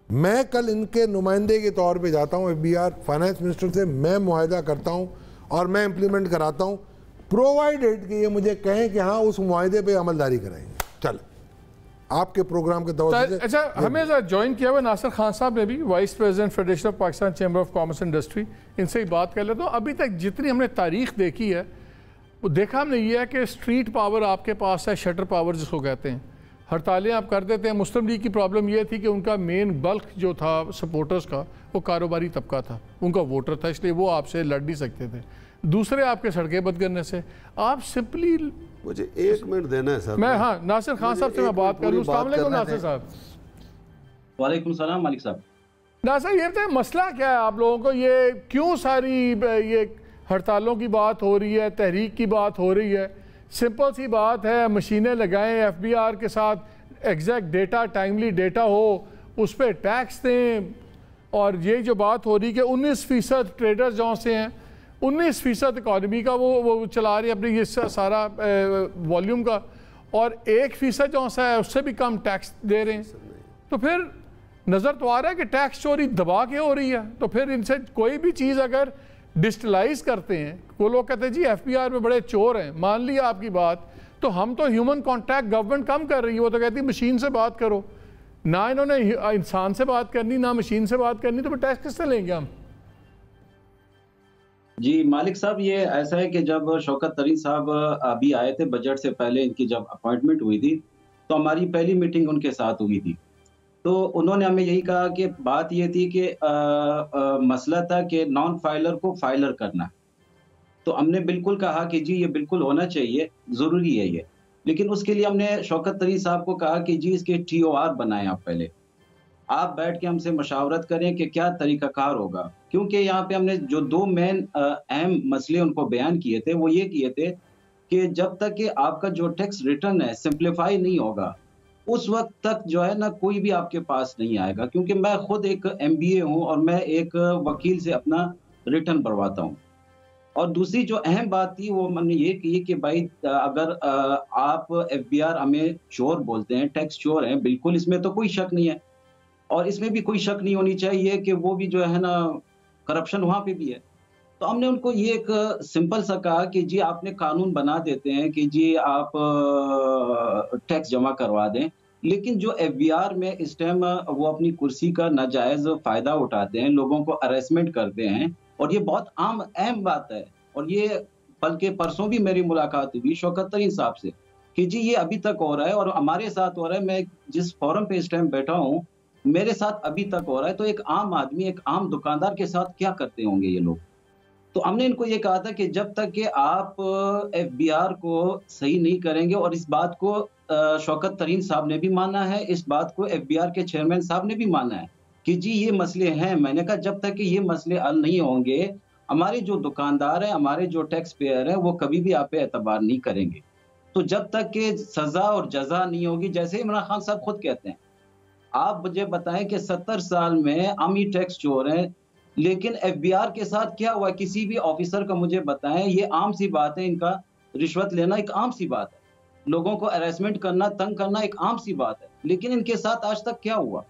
मैं कल इनके नुमाइंदे के तौर पे जाता हूँ एफबीआर फाइनेंस मिनिस्टर से, मैं मुआहदा करता हूँ और मैं इम्प्लीमेंट कराता हूँ, प्रोवाइडेड कि ये मुझे कहें कि हाँ उस मुआहदे पे अमलदारी कराएंगे। चल, आपके प्रोग्राम के तवज्जुद से। अच्छा, हमें ज्वाइन किया हुआ नासिर खान साहब ने भी, vice president federation of Pakistan chamber of commerce industry, इनसे ही बात कर लेता हूँ। अभी तक जितनी हमने तारीख देखी है, वो देखा हमने ये है कि स्ट्रीट पावर आपके पास है, शटर पावर जिसको कहते हैं, हड़तालें आप कर देते हैं। मुस्लिम लीग की प्रॉब्लम ये थी कि उनका मेन बल्क जो था सपोर्टर्स का, वो कारोबारी तबका था, उनका वोटर था, इसलिए वो आपसे लड़ नहीं सकते थे। दूसरे आपके सड़कें बंद करने से आप सिंपली, मुझे 1 मिनट देना है सर। मैं हाँ नासिर खान साहब से मैं बात कर लूँ। अस्सलाम वालेकुम नासिर साहब। वालेकुम सलाम मालिक साहब। नासिर, ये बताएं मसला क्या है आप लोगों को? ये क्यों सारी ये हड़तालों की बात हो रही है, तहरीक की बात हो रही है? सिंपल सी बात है, मशीनें लगाएं, एफबीआर के साथ एग्जैक्ट डेटा, टाइमली डेटा हो, उस पर टैक्स दें। और ये जो बात हो रही है कि 19% ट्रेडर्स जहाँ से हैं, 19% इकॉनमी का वो चला रहे हैं अपनी ये सारा वॉल्यूम का, और 1% जहाँ से है उससे भी कम टैक्स दे रहे हैं। तो फिर नज़र तो आ रहा है कि टैक्स चोरी दबा के हो रही है। तो फिर इनसे कोई भी चीज़ अगर डिजिटलाइज करते हैं, वो लोग कहते हैं जी एफबीआर में बड़े चोर हैं, मान लिया आपकी बात, तो हम तो ह्यूमन कांटेक्ट गवर्नमेंट कम कर रही है, वो तो कहती है मशीन से बात करो। ना इन्होंने इंसान से बात करनी, ना मशीन से बात करनी, तो फिर टैक्स किससे लेंगे हम? जी मालिक साहब, ये ऐसा है कि जब शौकत तरीन साहब अभी आए थे, बजट से पहले इनकी जब अपॉइंटमेंट हुई थी, तो हमारी पहली मीटिंग उनके साथ हुई थी। तो उन्होंने हमें यही कहा कि बात ये थी कि मसला था कि नॉन फाइलर को फाइलर करना। तो हमने बिल्कुल कहा कि जी ये बिल्कुल होना चाहिए, ज़रूरी है ये। लेकिन उसके लिए हमने शौकत तरीन साहब को कहा कि जी इसके TOR बनाएं, आप पहले आप बैठ के हमसे मशावरत करें कि क्या तरीक़ाकार होगा। क्योंकि यहाँ पे हमने जो 2 मेन अहम मसले उनको बयान किए थे, वो ये किए थे कि जब तक कि आपका जो टैक्स रिटर्न है सिंप्लीफाई नहीं होगा, उस वक्त तक जो है ना कोई भी आपके पास नहीं आएगा। क्योंकि मैं खुद एक MBA हूँ और मैं एक वकील से अपना रिटर्न भरवाता हूँ। और दूसरी जो अहम बात थी वो मैंने ये की कि भाई अगर आप FBR हमें चोर बोलते हैं, टैक्स चोर हैं, बिल्कुल इसमें तो कोई शक नहीं है, और इसमें भी कोई शक नहीं होनी चाहिए कि वो भी जो है ना करप्शन वहाँ पे भी है। तो हमने उनको ये एक सिंपल सा कहा कि जी आपने कानून बना देते हैं कि जी आप टैक्स जमा करवा दें, लेकिन जो FBR में इस टाइम वो अपनी कुर्सी का नाजायज फायदा उठाते हैं, लोगों को अरेस्टमेंट करते हैं, और ये बहुत अहम बात है। और ये बल्कि परसों भी मेरी मुलाकात हुई शौकत तरीन साहब से कि जी ये अभी तक हो रहा है और हमारे साथ हो रहा है। मैं जिस फोरम पे इस टाइम बैठा हूँ मेरे साथ अभी तक हो रहा है। तो एक आम आदमी, एक आम दुकानदार के साथ क्या करते होंगे ये लोग? तो हमने इनको ये कहा था कि जब तक कि आप FBR को सही नहीं करेंगे, और इस बात को शौकत तरीन साहब ने भी माना है, इस बात को FBR के चेयरमैन साहब ने भी माना है कि जी ये मसले हैं। मैंने कहा जब तक कि ये मसले हल नहीं होंगे, हमारे जो दुकानदार हैं, हमारे जो टैक्स पेयर हैं, वो कभी भी आप पे एतबार नहीं करेंगे। तो जब तक कि सजा और जजा नहीं होगी, जैसे इमरान खान साहब खुद कहते हैं, आप मुझे बताएं कि 70 साल में हम ही टैक्स चोर हैं, लेकिन FBR के साथ क्या हुआ? किसी भी ऑफिसर का मुझे बताएं, ये आम सी बात है, इनका रिश्वत लेना एक आम सी बात है, लोगों को अरेस्टमेंट करना, तंग करना एक आम सी बात है, लेकिन इनके साथ आज तक क्या हुआ?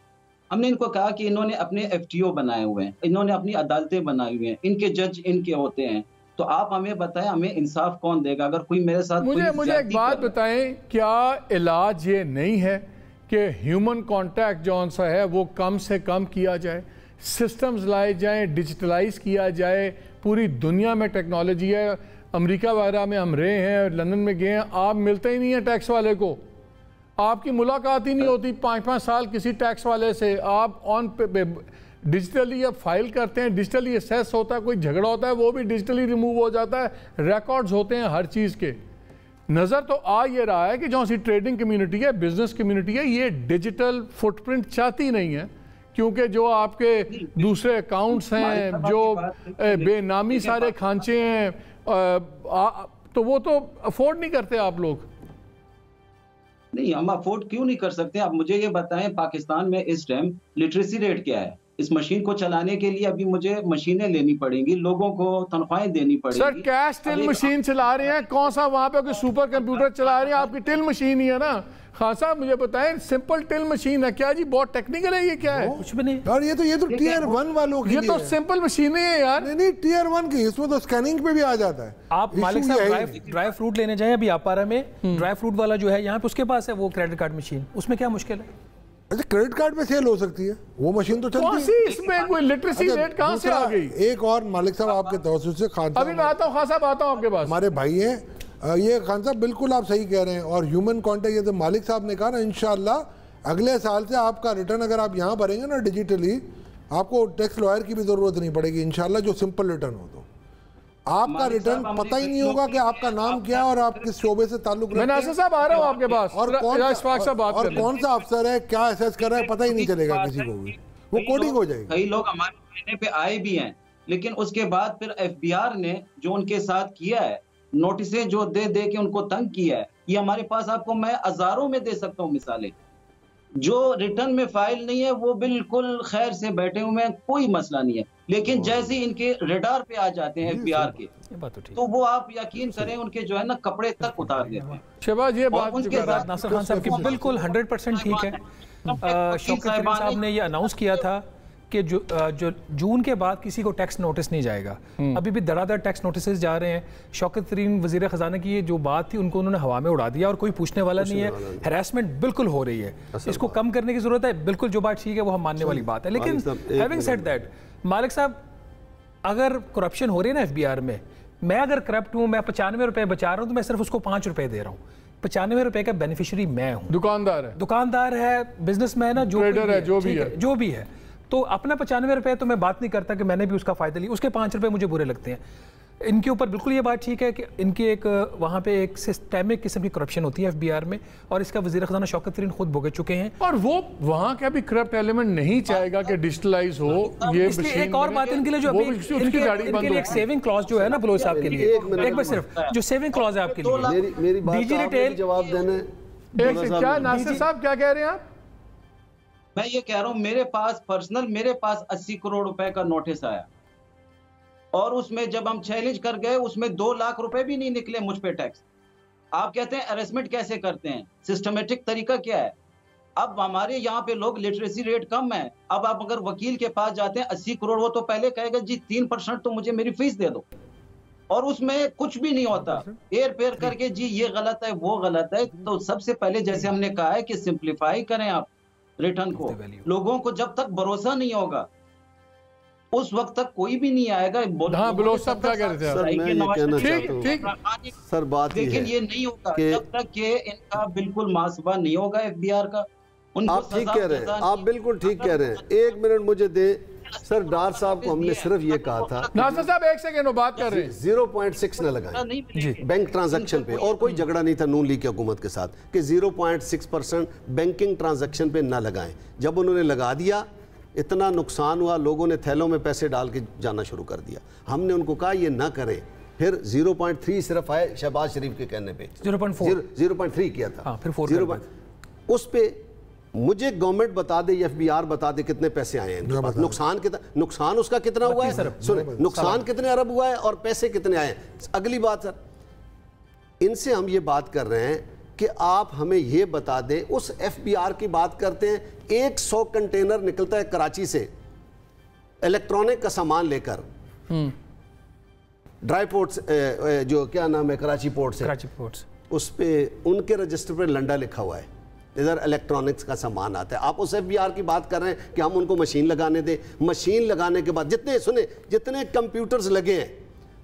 हमने इनको कहा कि इन्होंने अपने FTO बनाए हुए हैं, इन्होंने अपनी अदालतें बनाई हुई हैं, इनके जज इनके होते हैं, तो आप हमें बताएं, हमें इंसाफ कौन देगा? अगर कोई मेरे साथ मुझे एक बात बताएं, क्या इलाज ये नहीं है कि ह्यूमन कांटेक्ट जौन सा है वो कम से कम किया जाए, सिस्टम्स लाए जाएं, डिजिटलाइज किया जाए? पूरी दुनिया में टेक्नोलॉजी है, अमेरिका वगैरह में हम रहे हैं, लंदन में गए हैं, आप मिलते ही नहीं हैं टैक्स वाले को, आपकी मुलाकात ही नहीं होती 5-5 साल किसी टैक्स वाले से। आप ऑन डिजिटली अब फाइल करते हैं, डिजिटली असेस होता है, कोई झगड़ा होता है वो भी डिजिटली रिमूव हो जाता है, रिकॉर्ड्स होते हैं हर चीज़ के। नज़र तो आ ये रहा है कि जो सी ट्रेडिंग कम्युनिटी है, बिजनेस कम्युनिटी है, ये डिजिटल फुटप्रिंट चाहती नहीं है, क्योंकि जो आपके दूसरे अकाउंट्स हैं, जो बेनामी सारे खांचे हैं, तो वो तो अफोर्ड नहीं करते आप लोग। नहीं, हम अफोर्ड क्यों नहीं कर सकते? आप मुझे ये बताएं, पाकिस्तान में इस टाइम लिटरेसी रेट क्या है? इस मशीन को चलाने के लिए अभी मुझे मशीनें लेनी पड़ेंगी, लोगों को तनख्वाहें देनी पड़ेगी। सर कैश टिल मशीन चला रहे हैं, कौन सा वहां पे कोई सुपर कंप्यूटर चला रहे हैं? आपकी टिल मशीन ही है ना। खान साहब मुझे बताएं, सिंपल टिल मशीन है क्या जी? बहुत टेक्निकल है ये? क्या है? कुछ भी नहीं। और ये तो टीयर 1 वालों की, ये तो सिंपल मशीनें हैं यार। नहीं टीयर 1 की, इसमें तो स्कैनिंग पे भी आ जाता है। आप मालिक साहब ड्राई फ्रूट लेने जाए अभी आपारा में, ड्राई फ्रूट वाला जो है यहाँ पे, उसके पास है वो क्रेडिट कार्ड मशीन, उसमें क्या मुश्किल है? अच्छा, क्रेडिट कार्ड पे सेल हो सकती है वो मशीन, तो चलती है। इसमें कोई लिटरेसी रेट कहाँ से आ गई? एक और मालिक साहब आपके तवज्जुह से, खान अभी मैं आता हूँ, खान साहब आता हूँ आपके पास, हमारे भाई हैं ये। खान साहब बिल्कुल आप सही कह रहे हैं, और ह्यूमन कॉन्टेक्ट, ये तो मालिक साहब ने कहा ना, इंशाल्लाह अगले साल से आपका रिटर्न अगर आप यहाँ भरेंगे ना डिजिटली, आपको टैक्स लॉयर की भी जरूरत नहीं पड़ेगी इंशाल्लाह, जो सिंपल रिटर्न हो। तो आपका रिटर्न पता ही नहीं होगा कि आपका नाम क्या है और आप किस शोबे से ताल्लुक रखते हैं। मैं नासिर साहब आ रहा हूँ आपके पास, और कौन सा अफसर है, क्या असेस कर रहा है, पता ही नहीं चलेगा किसी को भी, वो कोडिंग हो जाएगी। कई लोग हमारे महीने पे आए भी हैं, लेकिन उसके बाद फिर FBR ने जो उनके साथ किया है, नोटिसें जो दे के उनको तंग किया है, ये हमारे पास आपको मैं हजारों में दे सकता हूँ मिसालें। जो रिटर्न में फाइल नहीं है वो बिल्कुल खैर से बैठे हुए हैं, कोई मसला नहीं है, लेकिन जैसे इनके रडार पे आ जाते हैं FBR के, तो वो आप यकीन करें उनके जो है ना कपड़े तक उतार देते हैं। शहबाज ये बात नासिर खान साहब की बिल्कुल 100% ठीक है। शौकत तरीन साहब ने ये अनाउंस किया था कि जो जून के बाद किसी को टैक्स नोटिस नहीं जाएगा। अभी भी धड़ाधड़ टैक्स नोटिस जा रहे हैं। शौकत तरीन वज़ीर ख़जाना की ये जो बात थी उनको उन्होंने हवा में उड़ा दिया और कोई पूछने वाला नहीं है। हैरेसमेंट बिल्कुल हो रही है, इसको कम करने की ज़रूरत है। बिल्कुल जो बात ठीक है वो हम मानने वाली बात है, लेकिन हैविंग सेड दैट, मालिक साहब अगर करप्शन हो रही है ना FBR में, मैं अगर करप्ट हूँ, मैं 95 रुपये बचा रहा हूँ, तो मैं सिर्फ उसको 5 रुपये दे रहा हूँ। 95 रुपये का बेनिफिशियरी मैं हूँ। दुकानदार है, बिजनेसमैन है, जो भी है, तो अपना 95 रुपये तो मैं बात नहीं करता कि मैंने भी उसका फ़ायदा लिया, उसके 5 रुपये मुझे बुरे लगते हैं। इनके ऊपर बिल्कुल ये बात ठीक है कि इनके एक वहाँ पे एक सिस्टेमिक किस्म की करप्शन होती है FBR में, और इसका वज़ीर ख़ज़ाना शौकत तरीन खुद भोग चुके हैं। और वो वहाँ का भी करप्ट एलिमेंट नहीं चाहेगा कि डिजिटलाइज हो ये। इसलिए एक और बात इनके लिए जो इनके लिए एक सेविंग क्लॉज जो है ना बलोच साहब के लिए, एक बार सिर्फ जो सेविंग क्लॉज है आपके लिए, DG रिटेल जवाब देने। क्या नासिर साहब क्या कह रहे हैं आप? मैं ये कह रहा हूँ, मेरे पास 80 करोड़ रुपए का नोटिस आया, और उसमें जब हम चैलेंज कर गए उसमें 2 लाख रुपए भी नहीं निकले मुझ पे टैक्स। आप कहते हैं अरेस्टमेंट कैसे करते हैं, सिस्टमेटिक तरीका क्या है? अब हमारे यहाँ पे लोग लिटरेसी रेट कम है, अब आप अगर वकील के पास जाते हैं 80 करोड़, वो तो पहले कहेगा जी 3% तो मुझे मेरी फीस दे दो, और उसमें कुछ भी नहीं होता, एयर फेयर करके जी ये गलत है वो गलत है। तो सबसे पहले जैसे हमने कहा है कि सिंप्लीफाई करें आप रिटर्न को, लोगों को जब तक भरोसा नहीं होगा उस वक्त तक कोई भी नहीं आएगा। हाँ, बलोच साहब क्या कह रहे थे? सर मैं ये कहना चाहता हूँ सर, बात लेकिन ये नहीं होगा जब तक कि इनका बिल्कुल मुहासबा नहीं होगा FBR का। आप ठीक कह रहे हैं, आप बिल्कुल ठीक कह रहे हैं। 1 मिनट मुझे दे, सर डार साहब को हमने सिर्फ ये कहा था, नासिर साहब एक सेकंड बात कर रहे हैं, 0.6 न लगाएं बैंक ट्रांजैक्शन पे, और कोई झगड़ा नहीं था नून लीग की हुकूमत के साथ कि 0.6% बैंकिंग ट्रांजैक्शन पे ना लगाएं। जब उन्होंने लगा दिया इतना नुकसान हुआ, लोगों ने थैलों में पैसे डाल के जाना शुरू कर दिया। हमने उनको कहा ये ना करें, फिर 0.3 सिर्फ आए शहबाज शरीफ के कहने पे, 0.3 किया था, फिर 4 उस पे मुझे गवर्नमेंट बता दे, एफबीआर बता दे कितने पैसे आए हैं, नुकसान कितना, नुकसान उसका कितना हुआ है, नुकसान कितने अरब हुआ है और पैसे कितने आए हैं। अगली बात सर, इनसे हम ये बात कर रहे हैं कि आप हमें ये बता दें, उस एफबीआर की बात करते हैं, 100 कंटेनर निकलता है कराची से इलेक्ट्रॉनिक का सामान लेकर, ड्राई पोर्ट्स जो क्या नाम है कराची पोर्ट से, उस पे उनके रजिस्टर पे लंडा लिखा हुआ है, इधर इलेक्ट्रॉनिक्स का सामान आता है। आप उस एफबीआर की बात कर रहे हैं कि हम उनको मशीन लगाने दें, मशीन लगाने के बाद जितने कंप्यूटर्स लगे हैं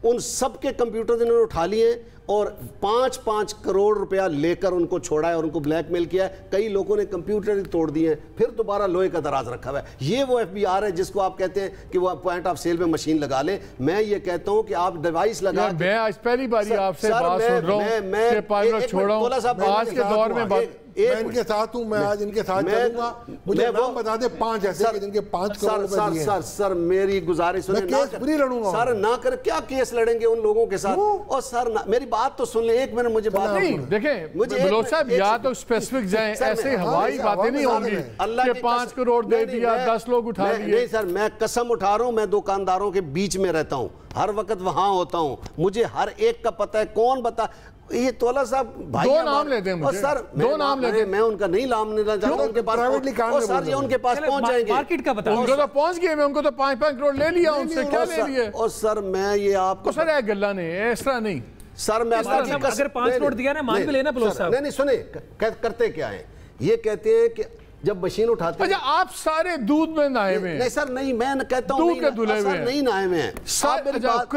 उन सब के कंप्यूटर इन्होंने उठा लिए और 5-5 करोड़ रुपया लेकर उनको छोड़ा है और उनको ब्लैकमेल किया है। कई लोगों ने कंप्यूटर तोड़ दिए हैं, फिर दोबारा लोहे का दराज रखा हुआ है। ये वो एफबीआर है जिसको आप कहते हैं कि वो पॉइंट ऑफ सेल में मशीन लगा ले। मैं ये कहता हूं कि आप डिवाइस लगा, मैं आज पहली बारी आपसे बात सुन रहा हूं, मैं पायलट छोड़ा हूं, आज के दौर में मैं इनके साथ हूं, मैं आज इनके साथ चलूंगा। मुझे नाम बता दे 5 ऐसे कि जिनके 5 करोड़ रुपए दिए हैं। सर मेरी गुजारिश सुनिए, केस फ्री लड़ूंगा सर, ना कर क्या केस लड़ेंगे उन लोगों के साथ। और सर मेरी बात तो सुन ले, 1 मिनट मुझे बात नहीं, देखें बलोच साहब या तो स्पेसिफिक जाएं, ऐसे हवाई बातें नहीं होंगी कि 5 करोड़ दे दिया 10 लोग उठा लिए। नहीं सर, मैं कसम उठा रहा हूं, मैं दुकानदारों के बीच में रहता हूं, हर वक्त वहां होता हूं, मुझे हर एक का पता है। कौन बता, ये तोला साहब भाई 2 नाम ले दें मुझे, सर 2 नाम ले दें, मैं उनका नहीं नाम लेना चाहता, उनके पास और सर ये उनके पास पहुंच जाएंगे, मार्केट का बता, उनको तो पहुंच गए, मैं उनको तो 5-5 करोड़ ले लिया उनसे, क्या ले लिए। और सर मैं ये आपको सर है गल्ला नहीं, इस तरह नहीं सर, मैं अगर 5 करोड़ दिया ना मान भी लेना बलोच साहब। नहीं सुने करते क्या है, ये कहते हैं कि जब मशीन उठाते हैं, आप सारे दूध में नहाए हुए हैं। नहीं सर, नहीं मैं कहता हूं नहीं नहाए हुए हैं सर।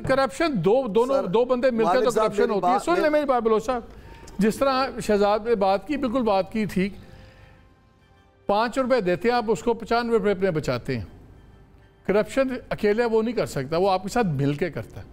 करप्शन दो बंदे मिलकर तो करप्शन होती है। सुन ले मेरी बात बलोच साहब, जिस तरह शहजाद ने बात की, बिल्कुल बात की ठीक। 5 रुपए देते हैं आप, उसको 95 रुपए अपने बचाते हैं। करप्शन अकेले वो नहीं कर सकता, वो आपके साथ मिल के करता है।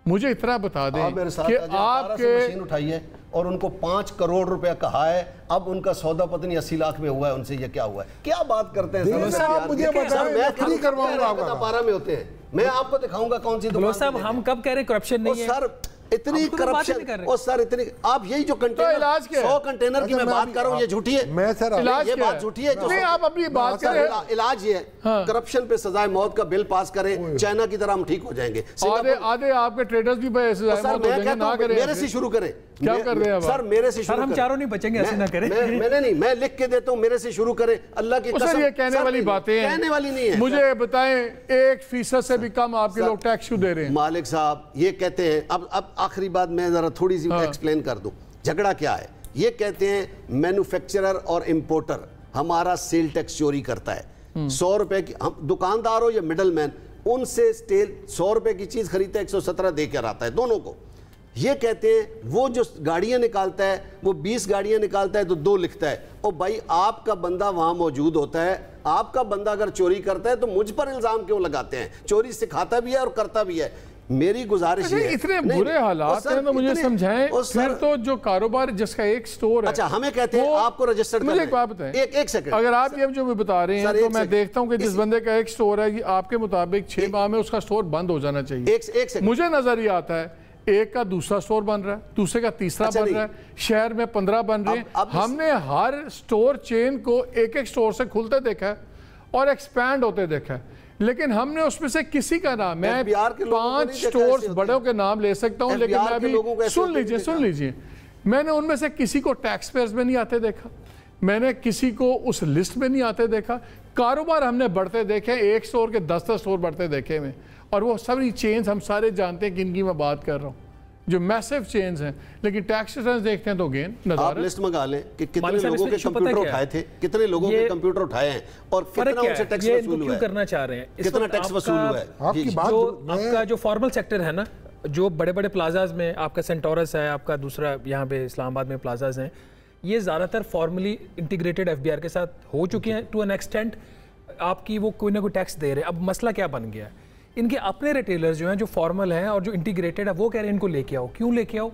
मुझे इतना बता दें कि आपके मशीन उठाई है और उनको 5 करोड़ रुपया कहा है, अब उनका सौदा पता नहीं 80 लाख में हुआ है, उनसे ये क्या हुआ है, क्या बात करते हैं सर? मुझे मैं फ्री करवाऊंगा, 12 में होते हैं, मैं आपको दिखाऊंगा कौन सी दुकान। साहब हम कब कह रहे हैं करप्शन नहीं है सर, इतनी करप्शन और सर इतनी, आप यही जो कंटेनर 100 कंटेनर की मैं बात कर रहा हूँ, ये झूठी है। मैं सर ये बात झूठी है जो आप अपनी बात करें। इलाज ये है, करप्शन पे सजाए मौत का बिल पास करें, चाइना की तरह हम ठीक हो जाएंगे। आधे आपके ट्रेडर्स भी मेरे से शुरू करें, क्या कर रहे हैं सर? मेरे से शुरू, हम चारों नहीं बचेंगे, ऐसे ना करें। मैंने नहीं, मैं लिख के देता हूँ, मेरे से शुरू करें। अल्लाह की कसम, ये कहने वाली बातें हैं, कहने वाली नहीं है। मुझे बताएं 1% से भी कम आपके लोग टैक्स क्यों दे रहे हैं? मालिक साहब ये कहते हैं, अब आखिरी बात मैं जरा थोड़ी सी एक्सप्लेन कर दूं, झगड़ा क्या है। ये कहते हैं मैन्युफैक्चरर और इंपोर्टर हमारा सेल टैक्स चोरी करता है। 100 रुपए की, हम दुकानदार हो या मिडल मैन, उनसे 100 रुपए की चीज खरीदता है, 117 देकर आता है दोनों को। ये कहते हैं वो जो गाड़ियां निकालता है, वो 20 गाड़ियां निकालता है तो 2 लिखता है। और भाई आपका बंदा वहां मौजूद होता है, आपका बंदा अगर चोरी करता है तो मुझ पर इल्जाम क्यों लगाते हैं? चोरी सिखाता भी है और करता भी है। मेरी गुजारिश है, इतने बुरे हालात हैं तो मुझे समझाएं। फिर तो जो कारोबार जिसका एक स्टोर है, अच्छा हमें कहते हैं आपको रजिस्टर्ड मुझे एक बात बताएं, एक सेकंड, अगर आप ये जो भी बता रहे हैं तो मैं देखता हूं कि जिस बंदे का एक स्टोर है, आपके मुताबिक 6 माह में उसका स्टोर बंद हो जाना चाहिए। मुझे नजर ये आता है एक का दूसरा स्टोर बन रहा है, दूसरे का तीसरा बन रहा है, शहर में 15 बन रहे हैं। हमने हर स्टोर चेन को एक स्टोर से खुलते देखा है और एक्सपैंड होते देखा है, लेकिन हमने उसमें से किसी का नाम, मैं 5 स्टोर्स बड़ों के नाम ले सकता हूं, लेकिन मैं अभी सुन लीजिए, मैंने उनमें से किसी को टैक्स पेयर्स में नहीं आते देखा, मैंने किसी को उस लिस्ट में नहीं आते देखा। कारोबार हमने बढ़ते देखे, एक स्टोर के 10 स्टोर बढ़ते देखे में, और वो सभी चेन्स हम सारे जानते हैं किनकी मैं बात कर रहा हूँ, जो मैसिव चेन्स हैं। लेकिन टैक्स रिटर्न्स देखते हैं तो गेन आप लिस्ट मंगा लें कि कितने लोगों के कंप्यूटर उठाए थे, कितने लोगों के कंप्यूटर उठाए हैं और कितना उनसे टैक्स वसूल हुआ है, करना चाह रहे हैं, कितना टैक्स वसूल हुआ है। आपका जो फॉर्मल सेक्टर है ना, जो बड़े बड़े प्लाजाज में आपका सेंटोरस है, आपका दूसरा यहाँ पे इस्लामाबाद में प्लाजाज हैं, ये ज़्यादातर फॉर्मली इंटीग्रेटेड एफबीआर के साथ हो चुके हैं टू एन एक्सटेंट। आपकी वो कोई ना कोई टैक्स दे रहे हैं। अब मसला क्या बन गया है, इनके अपने रिटेलर्स जो हैं, जो फॉर्मल हैं और जो इंटीग्रेटेड है, वो कह रहे हैं इनको लेके आओ। क्यों लेके आओ?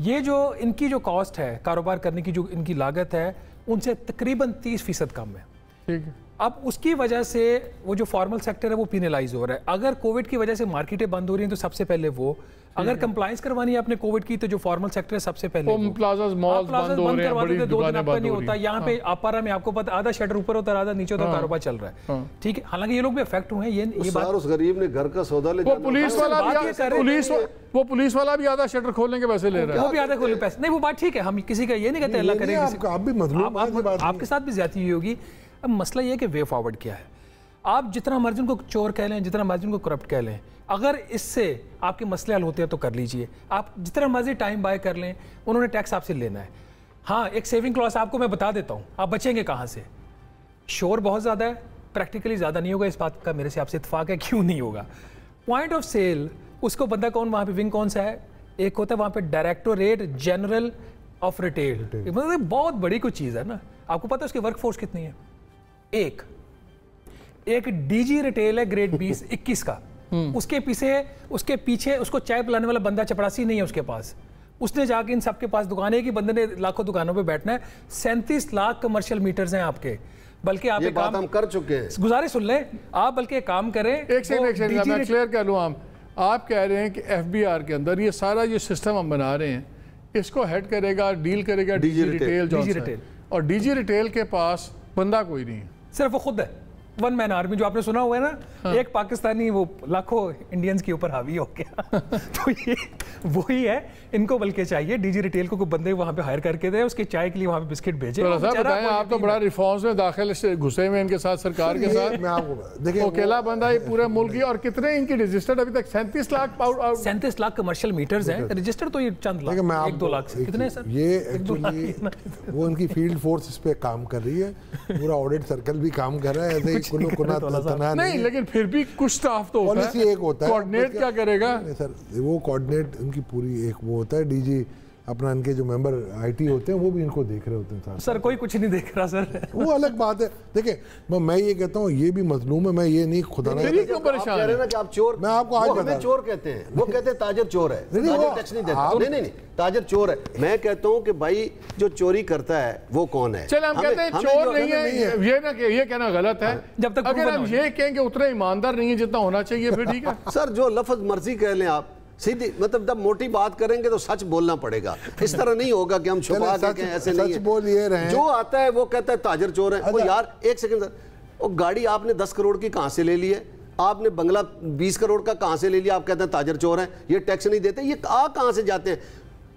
ये जो इनकी जो कॉस्ट है कारोबार करने की, जो इनकी लागत है, उनसे तकरीबन 30% कम है। ठीक है। अब उसकी वजह से वो जो फॉर्मल सेक्टर है वो पिनलाइज हो रहा है। अगर कोविड की वजह से मार्केटें बंद हो रही हैं तो सबसे पहले वो, अगर कंप्लायंस करवानी है आपने कोविड की, तो जो फॉर्मल सेक्टर है सबसे पहले प्लाजाज मॉल्स बंद हो रहे हैं, बड़ी दुकानें बंद नहीं होता। यहाँ पे अपारा में आपको पता आधा शटर ऊपर होता है, आधा नीचे होता है, कारोबार चल रहा है। ठीक है, हालांकि ये लोग भी अफेक्ट हुए हैं। ये बात उस गरीब ने घर का सौदा ले, वो पुलिस वाला भी आधा शटर खोलने के पैसे ले रहा है, वो भी आधा खोलने पैसे नहीं। वो बात ठीक है, हम किसी का ये नहीं कहते अल्लाह करे, आप भी मजलूम, आपके साथ भी ज्यादती हुई होगी। अब मसला ये है कि वे फॉरवर्ड क्या है। आप जितना मर्जी उनको चोर कह लें, जितना मर्जी उनको करप्ट कह लें, अगर इससे आपके मसले हल होते हैं तो कर लीजिए। आप जितना मर्जी टाइम बाय कर लें, उन्होंने टैक्स आपसे लेना है। हाँ, एक सेविंग क्लॉज आपको मैं बता देता हूँ, आप बचेंगे कहाँ से। शोर बहुत ज़्यादा है, प्रैक्टिकली ज़्यादा नहीं होगा, इस बात का मेरे से आपसे इत्तेफाक है। क्यों नहीं होगा? पॉइंट ऑफ सेल, उसको बंदा कौन, वहाँ पे विंग कौन सा है? एक होता है वहाँ पे डायरेक्टोरेट जनरल ऑफ रिटेल, मतलब बहुत बड़ी कुछ चीज़ है ना। आपको पता है उसकी वर्कफोर्स कितनी है? एक डीजी रिटेल है ग्रेड 20-21 का। उसके पीछे उसको चाय पिलाने वाला बंदा चपरासी नहीं है उसके पास। उसने जाके इन सबके पास दुकानें, एक ही बंदे ने लाखों दुकानों पे बैठना है। 37 लाख कमर्शियल मीटर्स हैं आपके। बल्कि आप ये बात हम कर चुके हैं, गुजारिश सुन लें आप, बल्कि एक काम करें। एक सेकंड मैं क्लियर कर लूँ। आप कह रहे हैं कि FBR के अंदर ये सारा जो सिस्टम हम बना रहे हैं, इसको हेड करेगा, डील करेगा डीजी रिटेल, और डीजी रिटेल के पास बंदा कोई नहीं है, सिर्फ वो खुद है। वन मैन आर्मी जो आपने सुना हुआ है ना। हाँ। एक पाकिस्तानी वो लाखों इंडियंस के ऊपर हावी हो गया। तो ये वही है, इनको बल्कि चाहिए डीजी रिटेल को कोई बंदे वहाँ पे हायर करके दे, उसके चाय के लिए वहाँ पे बिस्किट भेजे। बताएं, आप तो बड़ा रिफॉर्म्स में दाखिल घुसे हुए इनके साथ, सरकार के साथ। मैं आपको देखिए, अकेला बंदा ये पूरे मुल्क की, और कितने इनकी रजिस्टर्ड अभी तक 37 लाख कमर्शियल मीटर्स हैं रजिस्टर्ड। तो ये चंद लाख, 1-2 लाख कितने सर? ये एक्चुअली वो उनकी फील्ड फोर्स इस पे काम कर रही है, पूरा ऑडिट सर्कल भी काम कर रहा है। ऐसे ही नहीं, लेकिन फिर भी कुछ स्टाफ तो होता है। एक होता है कोऑर्डिनेट क्या करेगा सर, वो कोऑर्डिनेट उनकी पूरी एक वो होता है डीजी अपना, इनके जो मेंबर आईटी होते हैं वो भी इनको देख रहे होते हैं सर। कोई कुछ नहीं देख रहा सर, वो अलग बात है। देखिए मैं ये कहता हूँ ये भी मजलूम है, मैं ये नहीं खुदा ना क्यों परेशान है ना कि आप चोर, मैं आपको आज हमें चोर कहते हैं, वो कहते हैं ताजर चोर है, ताजर टैक्स नहीं देता। नहीं, ताजर चोर है। मैं कहता हूँ कि भाई जो चोरी करता है वो कौन है? चल हम कहते हैं चोर नहीं है, ये कहना गलत है। जब तक अगर हम ये कहें कि उतना ईमानदार नहीं है जितना होना चाहिए, फिर ठीक है सर। जो लफ्ज मर्जी कह लें आप, सीधी मतलब जब मोटी बात करेंगे तो सच बोलना पड़ेगा। इस तरह नहीं होगा कि हम छुपा के ऐसे नहीं है। बोल ये रहे, जो आता है वो कहता है ताजर चोर है। वो यार एक सेकंड सर, वो गाड़ी आपने 10 करोड़ की कहां से ले ली है? आपने बंगला 20 करोड़ का कहां से ले लिया? आप कहते हैं ताजर चोर हैं, ये टैक्स नहीं देते। ये कहां से जाते हैं?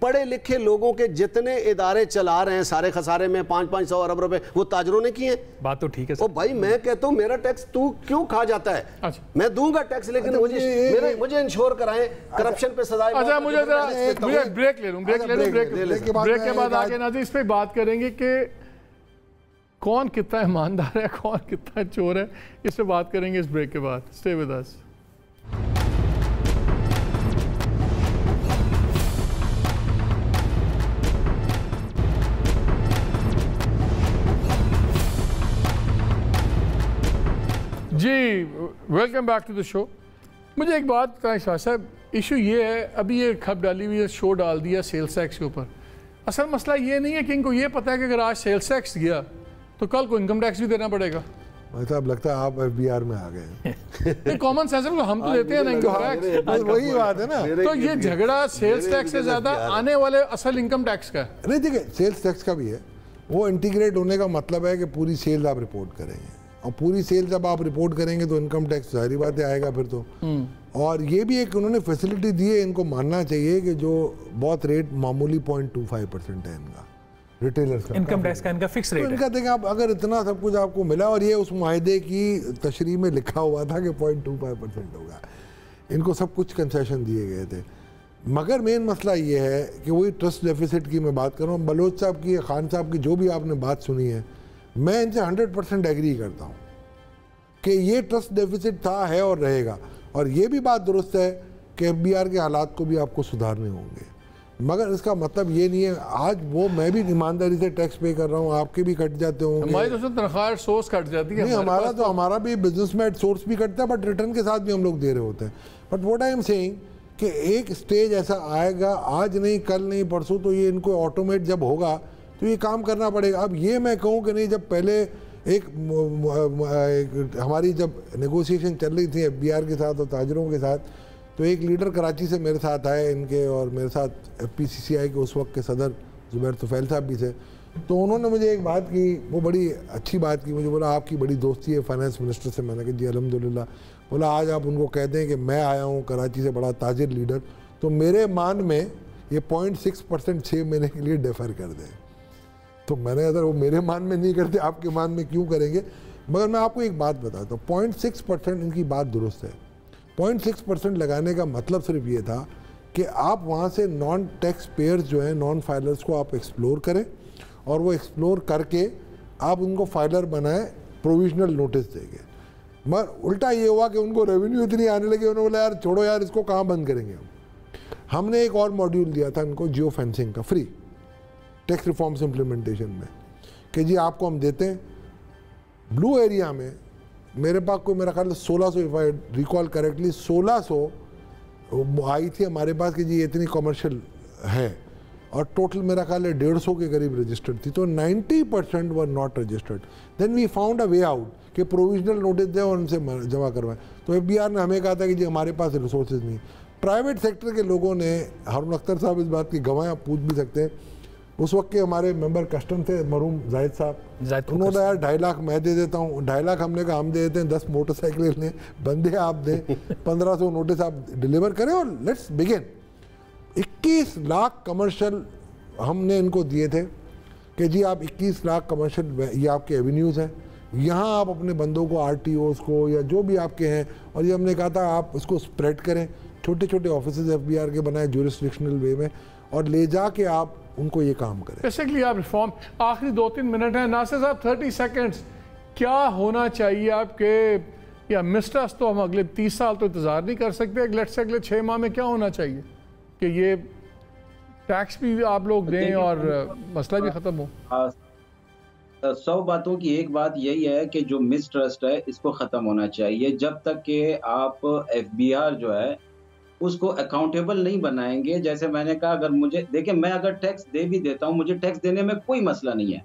पढ़े लिखे लोगों के जितने इदारे चला रहे हैं सारे खसारे में 500-500 अरब रुपए वो ताजरों ने किए। बात तो ठीक है सर। ओ भाई, मैं कहता हूं मेरा टैक्स तू क्यों खा जाता है? अच्छा। मैं दूंगा टैक्स, लेकिन मुझे इंश्योर कराएं, करप्शन पे सजाएं। अच्छा, मुझे ब्रेक ले लूं। ब्रेक के बाद आगे नाज़रीन इस पे बात करेंगे कि कौन कितना ईमानदार है, कौन कितना चोर है। इस पे बात करेंगे इस ब्रेक के बाद। Stay with us. जी, welcome back to the show. मुझे एक बात बताएं शाह साहब, इशू ये है, अभी ये खब डाली हुई है, शो डाल दिया सेल्स टैक्स के ऊपर। असल मसला ये नहीं है कि इनको ये पता है कि अगर आज सेल्स टैक्स गया तो कल को इनकम टैक्स भी देना पड़ेगा। मतलब लगता है आप FBR में आ गए। कॉमन सेंस को हम तो देते हैं ना इनकम टैक्स, वही बात है ना। तो ये झगड़ा सेल्स टैक्स से ज्यादा आने वाले असल इनकम टैक्स का है। नहीं, देखिए सेल्स टैक्स का भी है। वो इंटीग्रेट होने का मतलब है कि पूरी सेल्स आप रिपोर्ट करेंगे, और पूरी सेल जब आप रिपोर्ट करेंगे तो इनकम टैक्स जाहिर बात है आएगा फिर तो। और ये भी एक उन्होंने फैसिलिटी दी है, इनको मानना चाहिए कि जो बहुत रेट मामूली 0.25% है इनका रिटेलर्स का इनकम टैक्स का, इनका फिक्स रेट तो इनका देखें आप, अगर इतना सब कुछ आपको मिला और ये उस मुआहदे की तशरीह में लिखा हुआ था कि 0.25% होगा, इनको सब कुछ कंसेशन दिए गए थे। मगर मेन मसला ये है कि वही ट्रस्ट डेफिसिट की मैं बात कर रहा हूँ, बलोच साहब की, खान साहब की, जो भी आपने बात सुनी है, मैं इनसे 100% एग्री करता हूँ कि ये ट्रस्ट डेफिसिट था, है और रहेगा। और ये भी बात दुरुस्त है कि FBR के हालात को भी आपको सुधारने होंगे। मगर इसका मतलब ये नहीं है, आज वो मैं भी ईमानदारी से टैक्स पे कर रहा हूँ, आपके भी कट जाते होंगे। हमारी तो तनख्वाह सोर्स कट जाती है। नहीं, हमारा भी बिजनेस में सोर्स भी कटता है, बट रिटर्न के साथ भी हम लोग दे रहे होते हैं। But what I am saying कि एक स्टेज ऐसा आएगा, आज नहीं कल नहीं परसों, तो ये इनको ऑटोमेट जब होगा तो ये काम करना पड़ेगा। अब ये मैं कहूँ कि नहीं, जब पहले एक हमारी जब नेगोशिएशन चल रही थी FBR के साथ और ताजरों के साथ, तो एक लीडर कराची से मेरे साथ आए इनके, और मेरे साथ FPCCI के उस वक्त के सदर जुबैर तुफैल साहब भी थे। तो उन्होंने मुझे एक बात की, वो बड़ी अच्छी बात की, मुझे बोला आपकी बड़ी दोस्ती है फाइनेंस मिनिस्टर से। मैंने कहा जी अल्हम्दुलिल्लाह। बोला आज आप उनको कह दें कि मैं आया हूँ कराची से, बड़ा ताजिर लीडर, तो मेरे मान में ये 0.6% 6 महीने के लिए डेफर कर दें। तो मैंने अगर वो मेरे मान में नहीं करते, आपके मान में क्यों करेंगे? मगर मैं आपको एक बात बताता हूँ, 0.6% इनकी बात दुरुस्त है। 0.6% लगाने का मतलब सिर्फ ये था कि आप वहाँ से नॉन टैक्स पेयर्स जो हैं, नॉन फाइलर्स को आप एक्सप्लोर करें, और वो एक्सप्लोर करके आप उनको फाइलर बनाएं, प्रोविजनल नोटिस देंगे। मगर उल्टा ये हुआ कि उनको रेवेन्यू इतनी आने लगी, उन्होंने बोला यार छोड़ो यार, इसको कहाँ बंद करेंगे हम। हमने एक और मॉड्यूल दिया था इनको जियो फेंसिंग का, फ्री टैक्स रिफॉर्म्स इम्प्लीमेंटेशन में, कि जी आपको हम देते हैं ब्लू एरिया में। मेरे पास को मेरा ख्याल 1600, इफ आई रिकॉल करेक्टली 1600 आई थी हमारे पास कि जी इतनी कमर्शियल है, और टोटल मेरा ख्याल है 150 के करीब रजिस्टर्ड थी। तो 90% were not registered. Then we found a way out कि प्रोविजनल नोटिस दें और उनसे जमा करवाएं। तो FBR ने हमें कहा था कि जी हमारे पास रिसोर्सेज नहीं। प्राइवेट सेक्टर के लोगों ने, हारून अख्तर साहब इस बात की गवाह आप पूछ भी सकते हैं, उस वक्त के हमारे मेंबर कस्टम थे मरूम जाहिद साहब, उन्होंने यार 2.5 लाख मैं दे देता हूँ, 2.5 लाख हमने कहा हम दे देते हैं, 10 मोटरसाइकिल लें, बंदे आप दें, 1500 नोटिस आप डिलीवर करें और लेट्स बिगिन। 21 लाख कमर्शियल हमने इनको दिए थे कि जी आप 21 लाख कमर्शियल, ये आपके एवेन्यूज़ हैं, यहाँ आप अपने बंदों को, RTOs को या जो भी आपके हैं, और ये हमने कहा था आप उसको स्प्रेड करें, छोटे छोटे ऑफिसेज FBR के बनाए जुरिस्डिक्शनल वे में, और ले जाके आप उनको ये काम करें। बेसिकली आप रिफॉर्म, आखिरी 2-3 मिनट है नासिर साहब, 30 सेकेंड्स, क्या होना चाहिए आपके, या मिस्टर्स तो हम अगले 30 साल तो इंतज़ार नहीं कर सकते, अगले 6 माह में क्या होना चाहिए कि ये टैक्स भी आप लोग दें और मसला भी ख़त्म हो? 100 बातों की एक बात यही है कि जो मिसट्रस्ट है इसको ख़त्म होना चाहिए। जब तक कि आप FBR जो है उसको अकाउंटेबल नहीं बनाएंगे, जैसे मैंने कहा, अगर मुझे देखिए, मैं अगर टैक्स दे भी देता हूँ, मुझे टैक्स देने में कोई मसला नहीं है,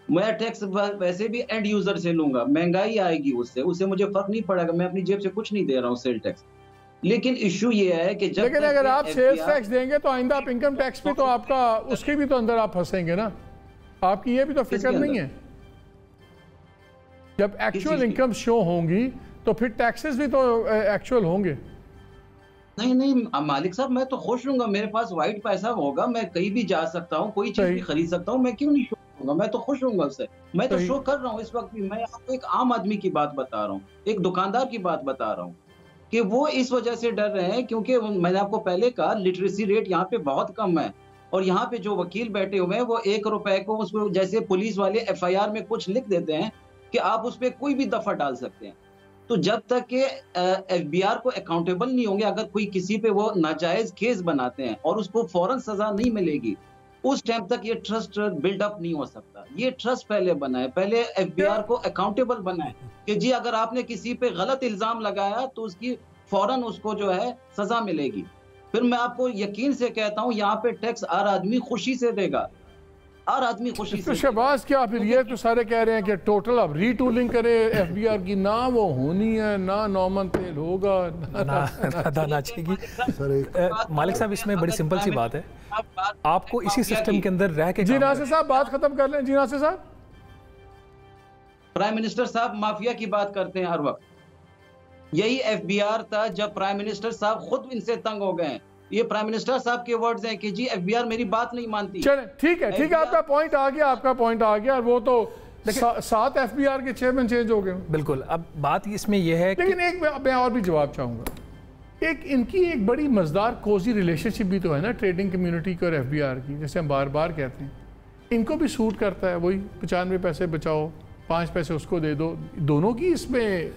मैं टैक्स वैसे भी एंड यूजर से लूंगा, महंगाई आएगी उससे मुझे फर्क नहीं पड़ेगा, मैं अपनी जेब से कुछ नहीं दे रहा हूँ सेल टैक्स। लेकिन इशू ये है कि जब, लेकिन अगर आप सेल्स टैक्स देंगे तो आइंदा आप इनकम टैक्स पे तो आपका, उसके भी तो अंदर आप फंसेंगे ना, आपकी ये भी तो फिक्र नहीं है। जब एक्चुअल इनकम शो होंगी तो फिर टैक्सेस भी तो एक्चुअल होंगे। नहीं मालिक साहब, मैं तो खुश रहूंगा, मेरे पास वाइट पैसा होगा, मैं कहीं भी जा सकता हूँ, कोई चीज भी खरीद सकता हूँ, मैं क्यों नहीं शो करूंगा, मैं तो खुश रहूंगा उससे। मैं तो शो कर रहा हूँ इस वक्त भी। मैं आपको एक आम आदमी की बात बता रहा हूँ, एक दुकानदार की बात बता रहा हूँ कि वो इस वजह से डर रहे हैं क्योंकि मैंने आपको पहले कहा लिटरेसी रेट यहाँ पे बहुत कम है, और यहाँ पे जो वकील बैठे हुए हैं वो 1 रुपए को उसको, जैसे पुलिस वाले FIR में कुछ लिख देते हैं कि आप उस पर कोई भी दफा डाल सकते हैं। तो जब तक के FBR को अकाउंटेबल नहीं होंगे, अगर कोई किसी पे वो नाजायज केस बनाते हैं और उसको फौरन सजा नहीं मिलेगी, उस टाइम तक ये ट्रस्ट बिल्डअप नहीं हो सकता। ये ट्रस्ट पहले बनाए, पहले FBR को अकाउंटेबल बनाए कि जी अगर आपने किसी पे गलत इल्जाम लगाया तो उसकी फौरन उसको जो है सजा मिलेगी। फिर मैं आपको यकीन से कहता हूँ, यहाँ पे टैक्स हर आदमी खुशी से देगा, हर आदमी खुशी से। तो शहबाज क्या फिर ये तो सारे कह रहे हैं कि टोटल अब रीटूलिंग करें FBR की, ना वो होनी है, ना नॉर्मल तेल होगा, ना चाहिए। मालिक साहब, इसमें बड़ी सिंपल सी बात है, आपको इसी सिस्टम के अंदर रह के, जी नासिर साहब बात खत्म कर लें। जी नासिर साहब, प्राइम मिनिस्टर साहब माफिया की बात करते हैं हर वक्त, यही FBR था जब प्राइम मिनिस्टर साहब खुद इनसे तंग हो गए हैं। ये प्राइम मिनिस्टर साहब के वर्ड्स हैं कि जी FBR मेरी बात नहीं मानती। चलें ठीक है, आपका पॉइंट आ गया, आपका पॉइंट आ गया। वो तो 7 FBR के चेयरमैन चेंज हो गए। बिल्कुल, अब बात इसमें यह है, लेकिन एक मैं और भी जवाब चाहूँगा। एक इनकी एक बड़ी मज़ेदार कोजी रिलेशनशिप भी तो है ना ट्रेडिंग कम्युनिटी की और FBR की, जैसे हम बार बार कहते हैं, इनको भी सूट करता है वही 95 पैसे बचाओ, 5 पैसे उसको दे दो, दोनों की इसमें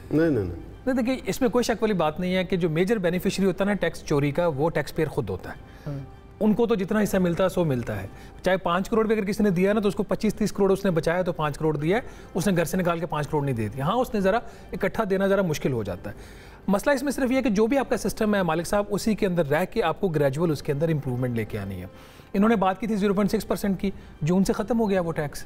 नहीं देखिए, इसमें कोई शक वाली बात नहीं है कि जो मेजर बेनिफिशियरी होता है ना टैक्स चोरी का, वो टैक्स पेयर खुद होता है। उनको तो जितना हिस्सा मिलता है सो मिलता है। चाहे 5 करोड़ भी अगर किसी ने दिया ना तो उसको 25-30 करोड़ उसने बचाया तो 5 करोड़ दिया है, उसने घर से निकाल के 5 करोड़ नहीं दे दिया। हाँ, उसने ज़रा इकट्ठा देना ज़रा मुश्किल हो जाता है। मसला इसमें सिर्फ ये है कि जो भी आपका सिस्टम है मालिक साहब, उसी के अंदर रह के आपको ग्रेजुअल उसके अंदर इंप्रूवमेंट लेके आनी है। इन्होंने बात की थी 0.6% की, जून से ख़त्म हो गया वो टैक्स,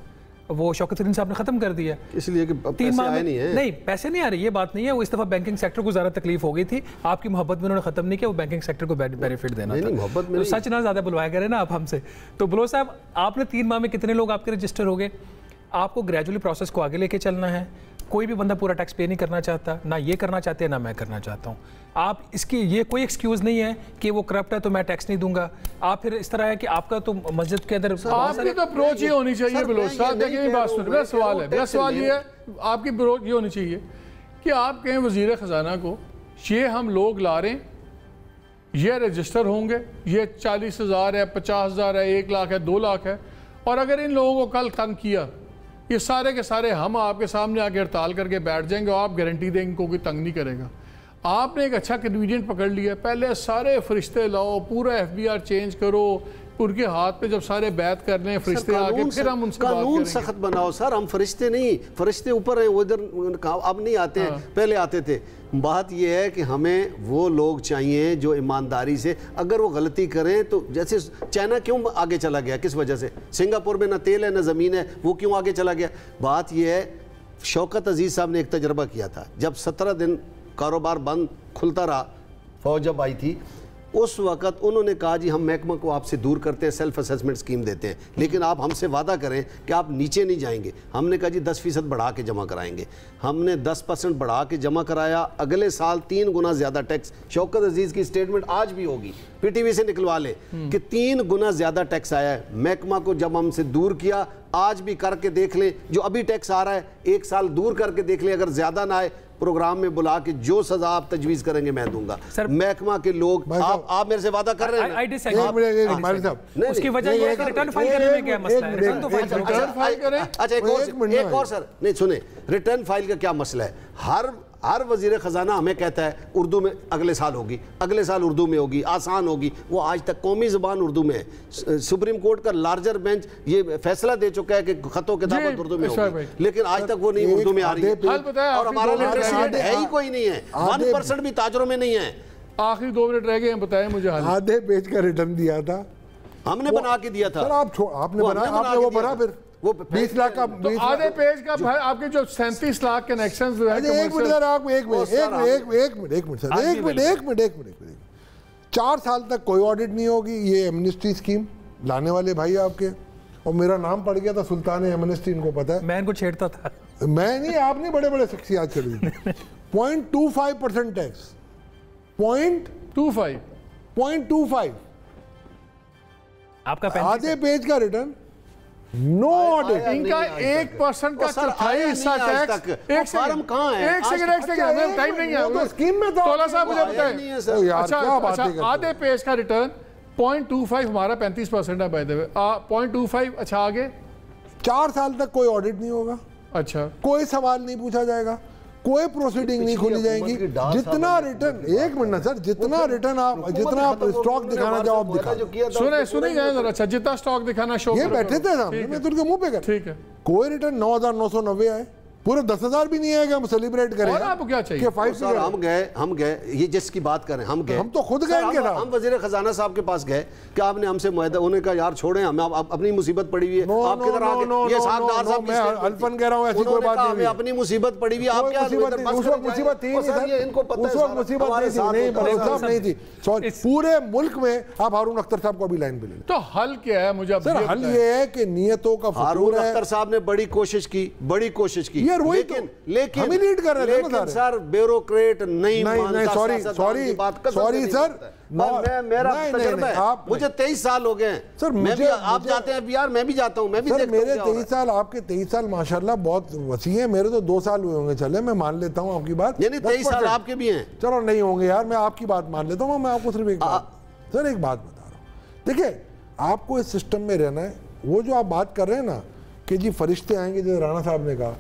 वो शौकत तरीन साहब ने खत्म कर दिया, इसलिए कि 3 माह में नहीं है। नहीं, पैसे नहीं आ रहे, ये बात नहीं है। वो इस दफ़ा बैंकिंग सेक्टर को ज़्यादा तकलीफ हो गई थी, आपकी मोहब्बत में उन्होंने खत्म नहीं किया, वो बैंकिंग सेक्टर को बेनिफिट देना था। मोहब्बत में तो सच ना ज़्यादा बुलवाया करें ना आप हमसे। तो बलोच साहब, आपने 3 माह में कितने लोग आपके रजिस्टर हो गए? आपको ग्रेजुअली प्रोसेस को आगे लेके चलना है। कोई भी बंदा पूरा टैक्स पे नहीं करना चाहता, ना ये करना चाहते हैं ना मैं करना चाहता हूँ। आप इसकी ये कोई एक्सक्यूज़ नहीं है कि वो करप्ट है तो मैं टैक्स नहीं दूंगा। आप फिर इस तरह है कि आपका तो मस्जिद के अंदर आपकी तो अप्रोच ये होनी चाहिए बलोच साहब। देखिए बात सुनिए, मेरा सवाल है, मेरा सवाल ये है, आपकी अप्रोच ये होनी चाहिए कि आप कहें वज़ीर ख़जाना को ये हम लोग ला रहे हैं, ये रजिस्टर होंगे, ये 40,000 है, 50,000 है, 1 लाख है, 2 लाख है, और अगर इन लोगों को कल तंग किया, ये सारे के सारे हम आपके सामने आके हड़ताल करके बैठ जाएंगे और आप गारंटी देंगे कोई तंग नहीं करेगा। आपने एक अच्छा कन्वीनियंट पकड़ लिया, पहले सारे फरिश्ते लाओ, पूरा एफबीआर चेंज करो, उनके हाथ पे जब सारे बैत कर लें फरिश्ते आके, फिर हम उनसे कानून सख्त बनाओ सर। हम फरिश्ते नहीं, फरिश्ते ऊपर हैं, उधर अब नहीं आते हैं, पहले आते थे। बात यह है कि हमें वो लोग चाहिए जो ईमानदारी से, अगर वो गलती करें तो, जैसे चाइना क्यों आगे चला गया, किस वजह से? सिंगापुर में ना तेल है ना ज़मीन है, वो क्यों आगे चला गया? बात यह है, शौकत अजीज़ साहब ने एक तजर्बा किया था, जब 17 दिन कारोबार बंद खुलता रहा, फौज जब आई थी, उस वक़्त उन्होंने कहा जी हम महकमा को आपसे दूर करते हैं, सेल्फ असेसमेंट स्कीम देते हैं, लेकिन आप हमसे वादा करें कि आप नीचे नहीं जाएंगे। हमने कहा जी 10% बढ़ा के जमा कराएंगे। हमने 10% बढ़ा के जमा कराया, अगले साल 3 गुना ज़्यादा टैक्स। शौकत अजीज़ की स्टेटमेंट आज भी होगी, PTV से निकलवा ले कि 3 गुना ज़्यादा टैक्स आया है। महकमा को जब हमसे दूर किया, आज भी करके देख लें, जो अभी टैक्स आ रहा है 1 साल दूर करके देख लें, अगर ज़्यादा ना आए प्रोग्राम में बुला के जो सजा आप तजवीज़ करेंगे मैं दूंगा। महकमा के लोग, आप मेरे से वादा कर रहे हैं। उसकी वजह ये है कि रिटर्न फाइल करने में क्या मसला है? रिटर्न तो फाइल करें। अच्छा एक और सर, नहीं सुने, रिटर्न फाइल का क्या मसला है? हर वजीर ख़जाना हमें कहता है उर्दू में अगले साल होगी, अगले साल उर्दू में होगी, आसान होगी। वो आज तक कौमी ज़बान उर्दू में है। सुप्रीम कोर्ट का लार्जर बेंच ये फैसला दे चुका है कि खतों किताबत उर्दू में होगी, लेकिन आज तक वो नहीं उर्दू में आ रही है। और हमारा लिटरेसी रेट है ही कोई नहीं है, 1% भी ताजरों में नहीं है। आखिरी 2 मिनट रह गए हैं, बताएं मुझे। आधे पेज का रिटर्न दिया था, हमने बना के दिया था। आपने बनाया, आपने वो भरा, फिर वो 20 लाख का तो आधे पेज का आपके जो 37 लाख कनेक्शंस जो है। एक मिनट सर, आप एक मिनट 4 साल तक कोई ऑडिट नहीं होगी। ये एमनेस्टी स्कीम लाने वाले भाई आपके, और मेरा नाम पड़ गया था सुल्तान एमनेस्टी, इनको पता है। मैं इनको छेड़ता था। मैं नहीं, आपने बड़े बड़े शख्सियात चढ़ी। 0.25% टैक्स, 0.25 आपका आधे पेज का रिटर्न, नो ऑडिट। इनका 1% का चौथाई हिस्सा टैक्स। एक फॉर्म कहाँ है? एक सेकंड हमें टाइम नहीं है, तो स्कीम में तो तोला साहब मुझे बताएं। अच्छा, आधे पेज का रिटर्न 0.25, हमारा 35% है बाय द वे। 0.25, अच्छा आगे 4 साल तक कोई ऑडिट नहीं होगा। अच्छा, कोई सवाल नहीं पूछा जाएगा, कोई प्रोसीडिंग नहीं खोली जाएगी। जितना रिटर्न, एक मिनट सर, जितना रिटर्न आप, जितना आप स्टॉक दिखाना चाहो आप दिखा। सुने जाए जरा। अच्छा, जितना स्टॉक दिखाना शो, ये बैठे थे सामने, मैं तो उनके मुंह पे कर। ठीक है, कोई रिटर्न 9,990 आए, पूरे 10,000 भी नहीं आएगा। हम सेलिब्रेट करें। और आपको क्या चाहिए? हम गए, ये जिसकी बात करें, हम गए, हम तो खुद गए इनके साथ। हम वजीर खजाना साहब के पास गए कि आपने हमसे मुआहदा, उन्होंने कहा यार छोड़ें, हमें अपनी मुसीबत पड़ी हुई है, आप किधर आ गए? ये साहबदार साहब, मैं अल्फन कह रहा हूं, ऐसी कोई बात नहीं, हमें अपनी मुसीबत पड़ी हुई है। आप क्या उस वक्त मुसीबत थी नहीं, इनको पता है, उस वक्त मुसीबत नहीं थी। सॉरी, पूरे मुल्क में आप हारून अख्तर साहब को अभी लाइन पे ले। तो हल क्या है मुझे? सर हल ये है कि नियतों का हारून अख्तर साहब ने बड़ी कोशिश की, लेकिन लीड कर रहे हैं सर, ब्यूरोक्रेट नहीं मानता। सॉरी सर, मेरा तजुर्बा है, मुझे 23 साल हो गए सर। मैं भी, आप जाते हैं बिहार, मैं भी जाता हूं, मैं भी देखता हूं। मेरे 23 साल, आपके 23 साल माशाल्लाह बहुत वसी है। मेरे तो 2 साल हुए होंगे, चले मैं मान लेता हूं आपकी बात। यानी 23 साल आपके भी हैं। चलो नहीं होंगे यार, मैं आपकी बात मान लेता हूं। मैं आपको सिर्फ एक सर एक बात बता रहा हूं। देखिए, आपको इस सिस्टम में रहना है। वो जो आप बात कर रहे हैं ना कि जी फरिश्ते आएंगे, जैसे राणा साहब ने कहा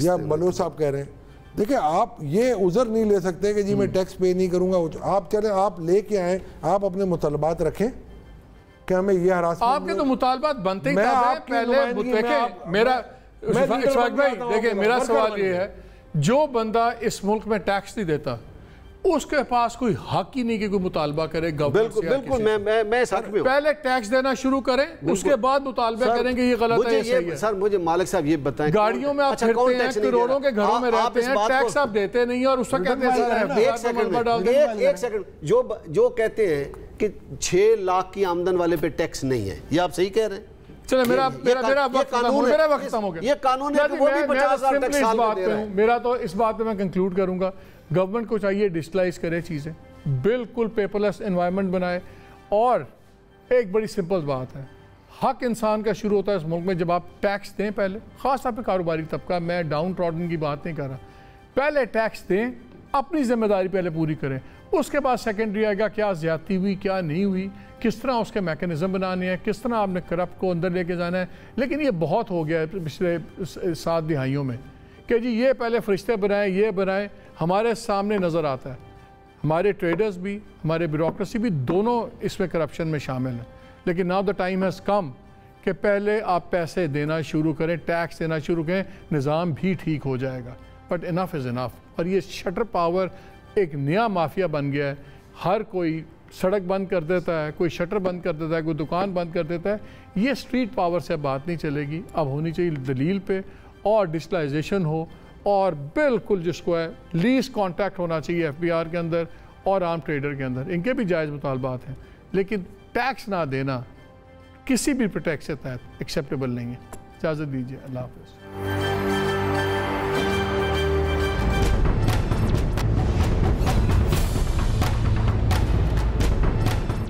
या बलोच साहब कह रहे हैं, देखिए आप ये उज़र नहीं ले सकते कि जी मैं टैक्स पे नहीं करूंगा। आप चले, आप लेके आए, आप अपने मुतलबात रखें, कि हमें ये हरासमेंट आपके तो मुतालबात बनते ही मैं तब है। आपकी पहले नुमाइंदगी में देखें मेरा इशफाक भाई देखें मेरा सवाल ये है, जो बंदा इस मुल्क में टैक्स नहीं देता उसके पास कोई हक ही नहीं कि कोई मुतालबा करे गवर्नमेंट से। बिल्कुल मैं इस हक में हूं। पहले टैक्स देना शुरू करें, उसके बाद मुतालबा करेंगे ये गलत है, ये सही है। सर मुझे मालिक साहब ये बताएं, गाड़ियों में आप फिरते हैं, करोड़ों के घरों में रहते हैं, टैक्स आप देते नहीं है और उसका कहते हैं एक सेकंड जो कहते हैं कि 6 लाख की आमदन वाले पे टैक्स नहीं है, ये आप सही कह रहे हैं? चलो मेरा वक्त खत्म हो गया। ये कानून है कि वो भी 50,000 टैक्स साल में दे रहे हैं। मेरा तो इस बात पे मैं कंक्लूड करूंगा, गवर्नमेंट को चाहिए डिजिटलाइज करे चीज़ें, बिल्कुल पेपरलेस एनवायरनमेंट बनाए। और एक बड़ी सिंपल बात है, हक इंसान का शुरू होता है इस मुल्क में जब आप टैक्स दें पहले, ख़ास तौर पे कारोबारी तबका, मैं डाउन ट्रॉडन की बात नहीं कर रहा, पहले टैक्स दें, अपनी जिम्मेदारी पहले पूरी करें, उसके बाद सेकेंडरी आएगा क्या ज्यादती हुई क्या नहीं हुई, किस तरह उसके मैकेनिज्म बनाने हैं, किस तरह आपने करप्ट को अंदर लेके जाना है। लेकिन ये बहुत हो गया है पिछले 7 दिहाइयों में कि जी ये पहले फरिश्ते बनाएं, ये बनाएं, हमारे सामने नज़र आता है। हमारे ट्रेडर्स भी, हमारे ब्यूरोक्रेसी भी, दोनों इसमें करप्शन में शामिल हैं। लेकिन now the time has come कि पहले आप पैसे देना शुरू करें, टैक्स देना शुरू करें, निज़ाम भी ठीक हो जाएगा। But enough is enough. और ये शटर पावर एक नया माफिया बन गया है, हर कोई सड़क बंद कर देता है, कोई शटर बंद कर देता है, कोई दुकान बंद कर देता है। ये स्ट्रीट पावर से बात नहीं चलेगी, अब होनी चाहिए दलील पे और डिजिटलाइजेशन हो, और बिल्कुल जिसको है लीज कॉन्टैक्ट होना चाहिए एफबीआर के अंदर और आर्म ट्रेडर के अंदर, इनके भी जायज़ मुतालबात हैं। लेकिन टैक्स ना देना किसी भी प्रोटेक्ट के तहत एक्सेप्टेबल नहीं है। इजाज़त दीजिए, अल्लाह हाफ़िज़।